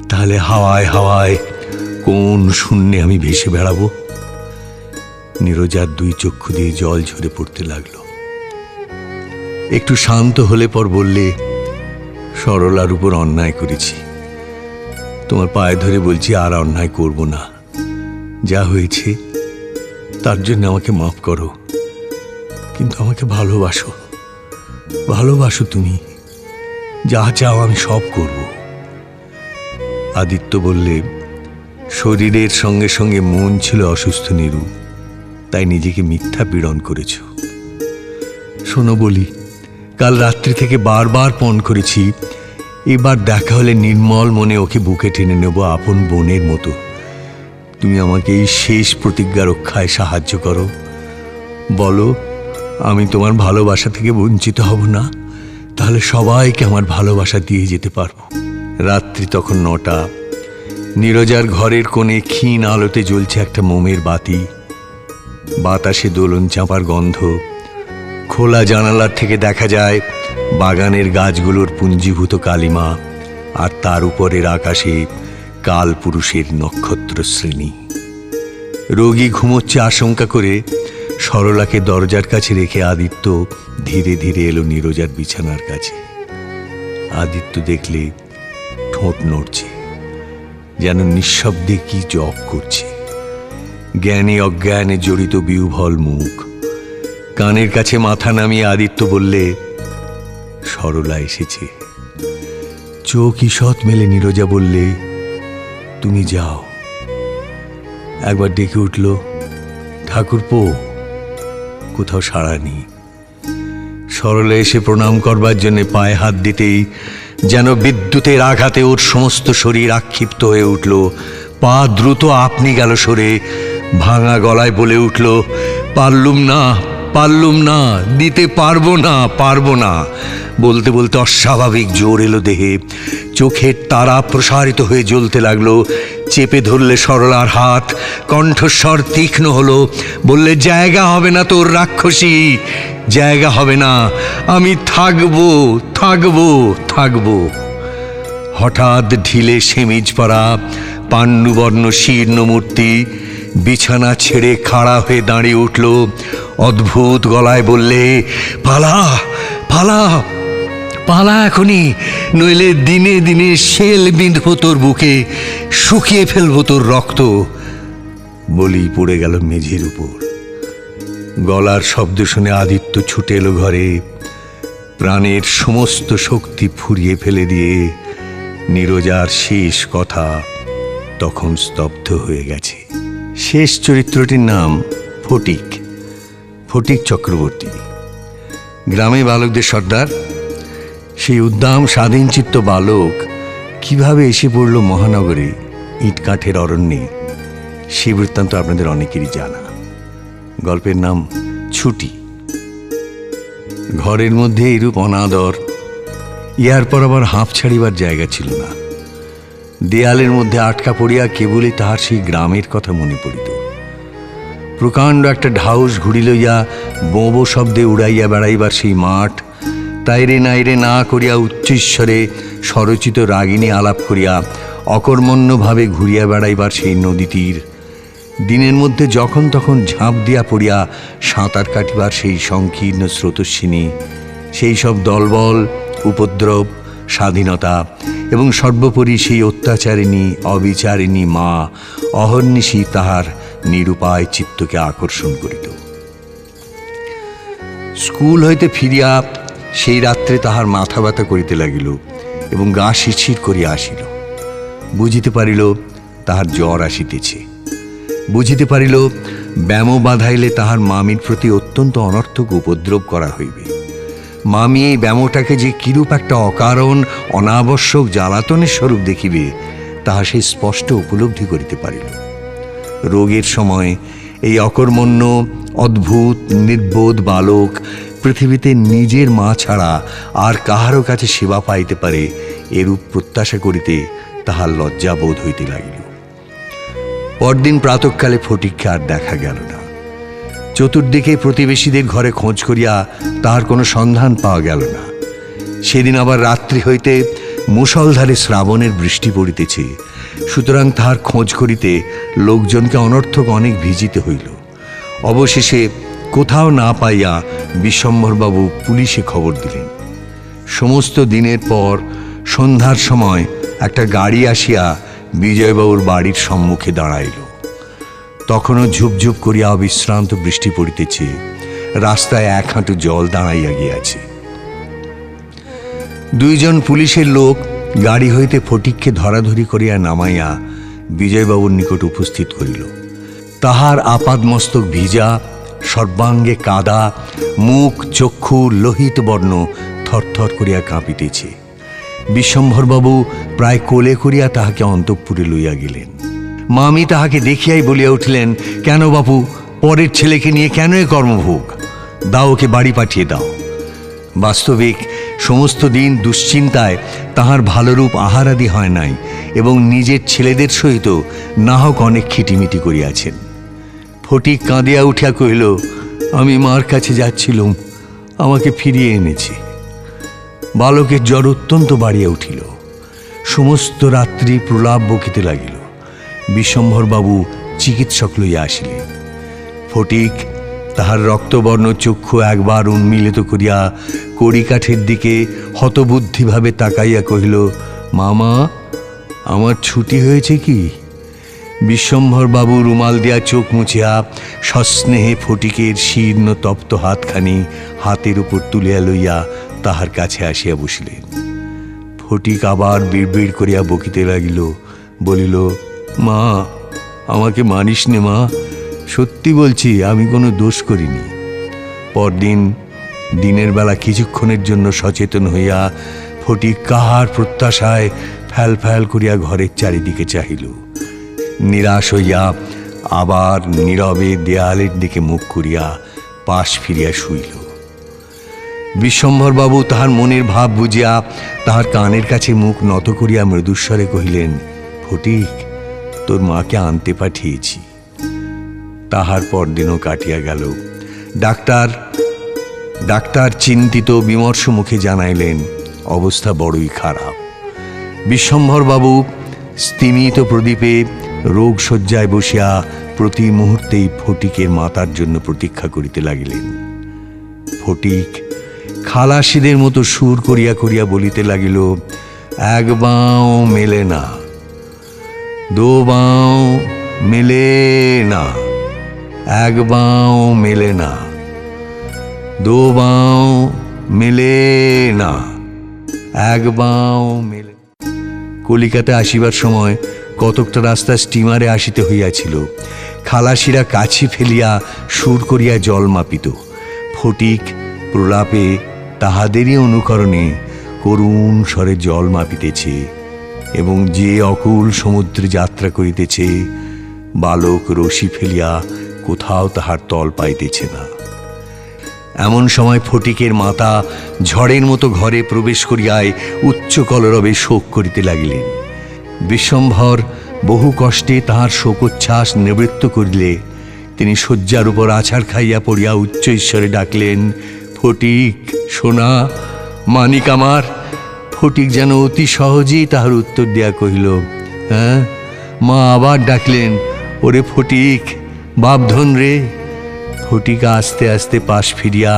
তাহলে হাওয়ায় হাওয়ায় কোন শূন্যে আমি ভেসে বেড়াবো। নীরজার দুই চক্ষু দিয়ে জল ঝরে পড়তে লাগলো। একটু শান্ত হলে পর বললে, সরলার উপর অন্যায় করেছি, তোমার পায়ে ধরে বলছি আর অন্যায় করব না। যা হয়েছে তার জন্য আমাকে মাফ করো, কিন্তু আমাকে ভালোবাসো, ভালোবাসো তুমি। যা চাও আমি সব করব। আদিত্য বললে, শরীরের সঙ্গে সঙ্গে মন ছিল অসুস্থ নিরু, তাই নিজেকে মিথ্যা পীড়ন করেছ। শোনো বলি, কাল রাত্রি থেকে বারবার পণ করেছি, এবার দেখা হলে নির্মল মনে ওকে বুকে টেনে নেব আপন বোনের মতো। তুমি আমাকে এই শেষ প্রতিজ্ঞা রক্ষায় সাহায্য করো। বলো, আমি তোমার ভালোবাসা থেকে বঞ্চিত হব না, তাহলে সবাইকে আমার ভালোবাসা দিয়ে যেতে পারবো। রাত্রি তখন 9টা। নীরজার ঘরের কোণে ক্ষীণ আলোতে জ্বলছে একটা মোমের বাতি। বাতাসে দোলন চাঁপার গন্ধ। খোলা জানালার থেকে দেখা যায় বাগানের গাছগুলোর পুঞ্জীভূত কালিমা, আর তার উপরের আকাশে কালপুরুষের নক্ষত্র শ্রেণী। রোগী ঘুমোচ্ছে আশঙ্কা করে সরলাকে দরজার কাছে রেখে আদিত্য ধীরে ধীরে এলো নীরজার বিছানার কাছে। আদিত্য দেখলে ঠোঁট নড়ছে, যেন নিঃশব্দে কি জপ করছে। জ্ঞানে অজ্ঞানে জড়িত বিহ্বল মুখ। কানের কাছে মাথা নামিয়ে আদিত্য বললে, সরলা এসেছে। চোখ ঈষৎ মেলে নীরজা বললে, তুমি যাও। একবার ডেকে উঠল, ঠাকুরপো। কোথাও সাড়া নেই। সরলা এসে প্রণাম করবার জন্য পায়ে হাত দিতেই যেন বিদ্যুতের আঘাতে ওর সমস্ত শরীর আক্ষিপ্ত হয়ে উঠল। পা দ্রুত আপনি গেল সরে। ভাঙা গলায় বলে উঠল, পারলুম না, পারলুম না, দিতে পারবো না, পারবো না। বলতে বলতে অস্বাভাবিক জোর এলো দেহে। চোখের তারা প্রসারিত হয়ে জ্বলতে লাগলো। চেপে ধরলে সরলার হাত। কণ্ঠস্বর তীক্ষ্ণ হলো। বললে, জায়গা হবে না তোর রাক্ষসী, জায়গা হবে না। আমি থাকবো, থাকবো, থাকবো। হঠাৎ ঢিলে সেমিজ পরা পাণ্ডুবর্ণ শীর্ণ মূর্তি বিছানা ছেড়ে খাড়া হয়ে দাঁড়িয়ে উঠল। অদ্ভুত গলায় বললে, পালা, পালা, পালা এখনই, নইলে দিনে দিনে শেল বিঁধবো তোর বুকে, শুকিয়ে ফেলবো তোর রক্ত। বলি পড়ে গেল মেঝের উপর। গলার শব্দ শুনে আদিত্য ছুটে এলো ঘরে। প্রাণের সমস্ত শক্তি ফুরিয়ে ফেলে দিয়ে নীরজার শেষ কথা তখন স্তব্ধ হয়ে গেছে। শেষ চরিত্রটির নাম ফটিক, ফটিক চক্রবর্তী। গ্রামে বালকদের সর্দার। সেই উদ্দাম স্বাধীনচিত্ত বালক কিভাবে এসে পড়ল মহানগরে ইটকাঠের অরণ্যে, সে বৃত্তান্ত আপনাদের অনেকেরই জানা। গল্পের নাম ছুটি। ঘরের মধ্যে এরূপ অনাদর, ইহার পর আবার হাঁপ ছাড়িবার জায়গা ছিল না। দেয়ালের মধ্যে আটকা পড়িয়া কেবলই তাহার সেই গ্রামের কথা মনে পড়িত। প্রকাণ্ড একটা ঢাউস ঘুড়ি লইয়া বোঁবো শব্দে উড়াইয়া বেড়াইবার সেই মাঠ, তাইরে নাইরে না করিয়া উচ্চৈশ্বরে স্বরচিত রাগিনী আলাপ করিয়া অকর্মণ্যভাবে ঘুরিয়া বেড়াইবার সেই নদী তীর, দিনের মধ্যে যখন তখন ঝাঁপ দিয়া পড়িয়া সাঁতার কাটিবার সেই সংকীর্ণ স্রোতস্বিনী, সেই সব দলবল, উপদ্রব, স্বাধীনতা এবং সর্বোপরি সেই অত্যাচারিণী অবিচারিণী মা অহর্নিশি তাহার নিরুপায় চিত্তকে আকর্ষণ করিত। স্কুল হইতে ফিরিয়া সেই রাত্রে তাহার মাথা ব্যথা করিতে লাগিল এবং গা শিরশির করিয়া আসিল। বুঝিতে পারিল তাহার জ্বর আসিতেছে। বুঝিতে পারিল ব্যাম বাঁধাইলে তাহার মামির প্রতি অত্যন্ত অনর্থক উপদ্রব করা হইবে। মামি এই ব্যামোটাকে যে কিরূপ একটা অকারণ অনাবশ্যক জ্বালাতনের স্বরূপ দেখিবে তাহা সে স্পষ্ট উপলব্ধি করিতে পারিল। রোগের সময় এই অকর্মণ্য অদ্ভুত নির্বোধ বালক পৃথিবীতে নিজের মা ছাড়া আর কাহারও কাছে সেবা পাইতে পারে এরূপ প্রত্যাশা করিতে তাহার লজ্জা বোধ হইতে লাগিল। পরদিন প্রাতঃকালে ফটিককে আর দেখা গেল না। চতুর্দিকে প্রতিবেশীদের ঘরে খোঁজ করিয়া তাহার কোনো সন্ধান পাওয়া গেল না। সেদিন আবার রাত্রি হইতে মুষলধারে শ্রাবণের বৃষ্টি পড়িতেছে, সুতরাং তাহার খোঁজ করিতে লোকজনকে অনর্থক অনেক ভিজিতে হইল। অবশেষে কোথাও না পাইয়া বিশ্বম্ভরবাবু পুলিশে খবর দিলেন। সমস্ত দিনের পর সন্ধ্যার সময় একটা গাড়ি আসিয়া বিজয়বাবুর বাড়ির সম্মুখে দাঁড়াইল। তখনও ঝুপঝুপ করিয়া অবিশ্রান্ত বৃষ্টি পড়িতেছে, রাস্তায় এক হাঁটু জল দাঁড়াইয়া গিয়াছে। দুইজন পুলিশের লোক গাড়ি হইতে ফটিককে ধরাধরি করিয়া নামাইয়া বিজয়বাবুর নিকট উপস্থিত করিল। তাহার আপাদমস্তক ভিজা, সর্বাঙ্গে কাদা, মুখ চক্ষু লোহিত বর্ণ থরথর করিয়া কাঁপিতেছে। বিশ্বম্ভরবাবু প্রায় কোলে করিয়া তাহাকে অন্তঃপুরে লইয়া গেলেন। মামি তাহাকে দেখিয়াই বলিয়া উঠিলেন, কেন বাপু, পরের ছেলেকে নিয়ে কেন এ কর্মভোগ? দাও, ওকে বাড়ি পাঠিয়ে দাও। বাস্তবিক সমস্ত দিন দুশ্চিন্তায় তাহার ভালোরূপ আহারাদি হয় নাই এবং নিজের ছেলেদের সহিত নাহক অনেক খিটিমিটি করিয়াছেন। ফটিক কাঁদিয়া উঠিয়া কহিল, আমি মার কাছে যাচ্ছিলুম, আমাকে ফিরিয়ে এনেছি। বালকের জ্বর অত্যন্ত বাড়িয়া উঠিল। সমস্ত রাত্রি প্রলাপ বকিতে লাগিল। বিশ্বম্ভরবাবু চিকিৎসক লইয়া আসিলেন। ফটিক তাহার রক্তবর্ণ চক্ষু একবার উন্মিলিত করিয়া কড়িকাঠের দিকে হতবুদ্ধিভাবে তাকাইয়া কহিল, মামা, আমার ছুটি হয়েছে কি? বিশ্বম্ভরবাবু রুমাল দিয়া চোখ মুছিয়া সস্নেহে ফটিকের শীর্ণ তপ্ত হাতখানি হাতের উপর তুলিয়া লইয়া তাহার কাছে আসিয়া বসিলেন। ফটিক আবার বিড়বিড় করিয়া বকিতে লাগিল, বলিল, মা, আমাকে মানিস নে মা, সত্যি বলছি আমি কোনো দোষ করিনি। পরদিন দিনের বেলা কিছুক্ষণের জন্য সচেতন হইয়া ফটিক কাহার প্রত্যাশায় ফ্যাল ফ্যাল করিয়া ঘরের চারিদিকে চাহিল। নিরাশ হইয়া আবার নীরবে দেয়ালের দিকে মুখ করিয়া পাশ ফিরিয়া শুইল। বিশ্বম্ভরবাবু তাহার মনের ভাব বুঝিয়া তাহার কানের কাছে মুখ নত করিয়া মৃদুস্বরে কহিলেন, ফটিক, তোর মাকে আনতে পাঠিয়েছি। তাহার পরদিনও কাটিয়া গেল। ডাক্তার চিন্তিত বিমর্ষ মুখে জানাইলেন, অবস্থা বড়ই খারাপ। বিশ্বম্ভরবাবু স্তিমিত প্রদীপে রোগ শয্যায় বসিয়া প্রতি মুহূর্তেই ফটিকের মাতার জন্য প্রতীক্ষা করিতে লাগিলেন। ফটিক খালাসিদের মতো সুর করিয়া করিয়া বলিতে লাগিল, এক বাঁও মেলে না, দো বাঁও মেলে না, এক বাঁও মেলে না, দো বাঁও মেলে না, এক বাঁও মেলে। কলিকাতা আসিবার সময় কতকটা রাস্তা স্টিমারে আসিতে হইয়াছিল। খালাসিরা কাছি ফেলিয়া সুর করিয়া জল মাপিত। ফটিক প্রলাপে তাহাদেরই অনুকরণে করুণ স্বরে জল মাপিতেছে এবং যে অকুল সমুদ্রে যাত্রা করিতেছে, বালক রশি ফেলিয়া কোথাও তাহার তল পাইতেছে না। এমন সময় ফটিকের মাতা ঝড়ের মতো ঘরে প্রবেশ করিয়ায় উচ্চ কলরবে শোক করিতে লাগিলেন। বিশ্বম্ভর বহু কষ্টে তাহার শোকোচ্ছ্বাস নিবৃত্ত করিলে তিনি শয্যার উপর আছাড় খাইয়া পড়িয়া উচ্চ ঈশ্বরে ডাকলেন, ফটিক, সোনা, মানিক আমার। ফটিক যেন অতি সহজেই তাহার উত্তর দিয়া কহিল, হ্যাঁ। মা আবার ডাকলেন, ওরে ফটিক, বাপধন রে। ফটিক আস্তে আস্তে পাশ ফিরিয়া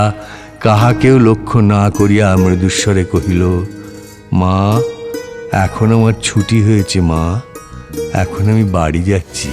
কাহাকেও লক্ষ্য না করিয়া মৃদুস্বরে কহিল, মা, এখন আমার ছুটি হয়েছে মা, এখন আমি বাড়ি যাচ্ছি।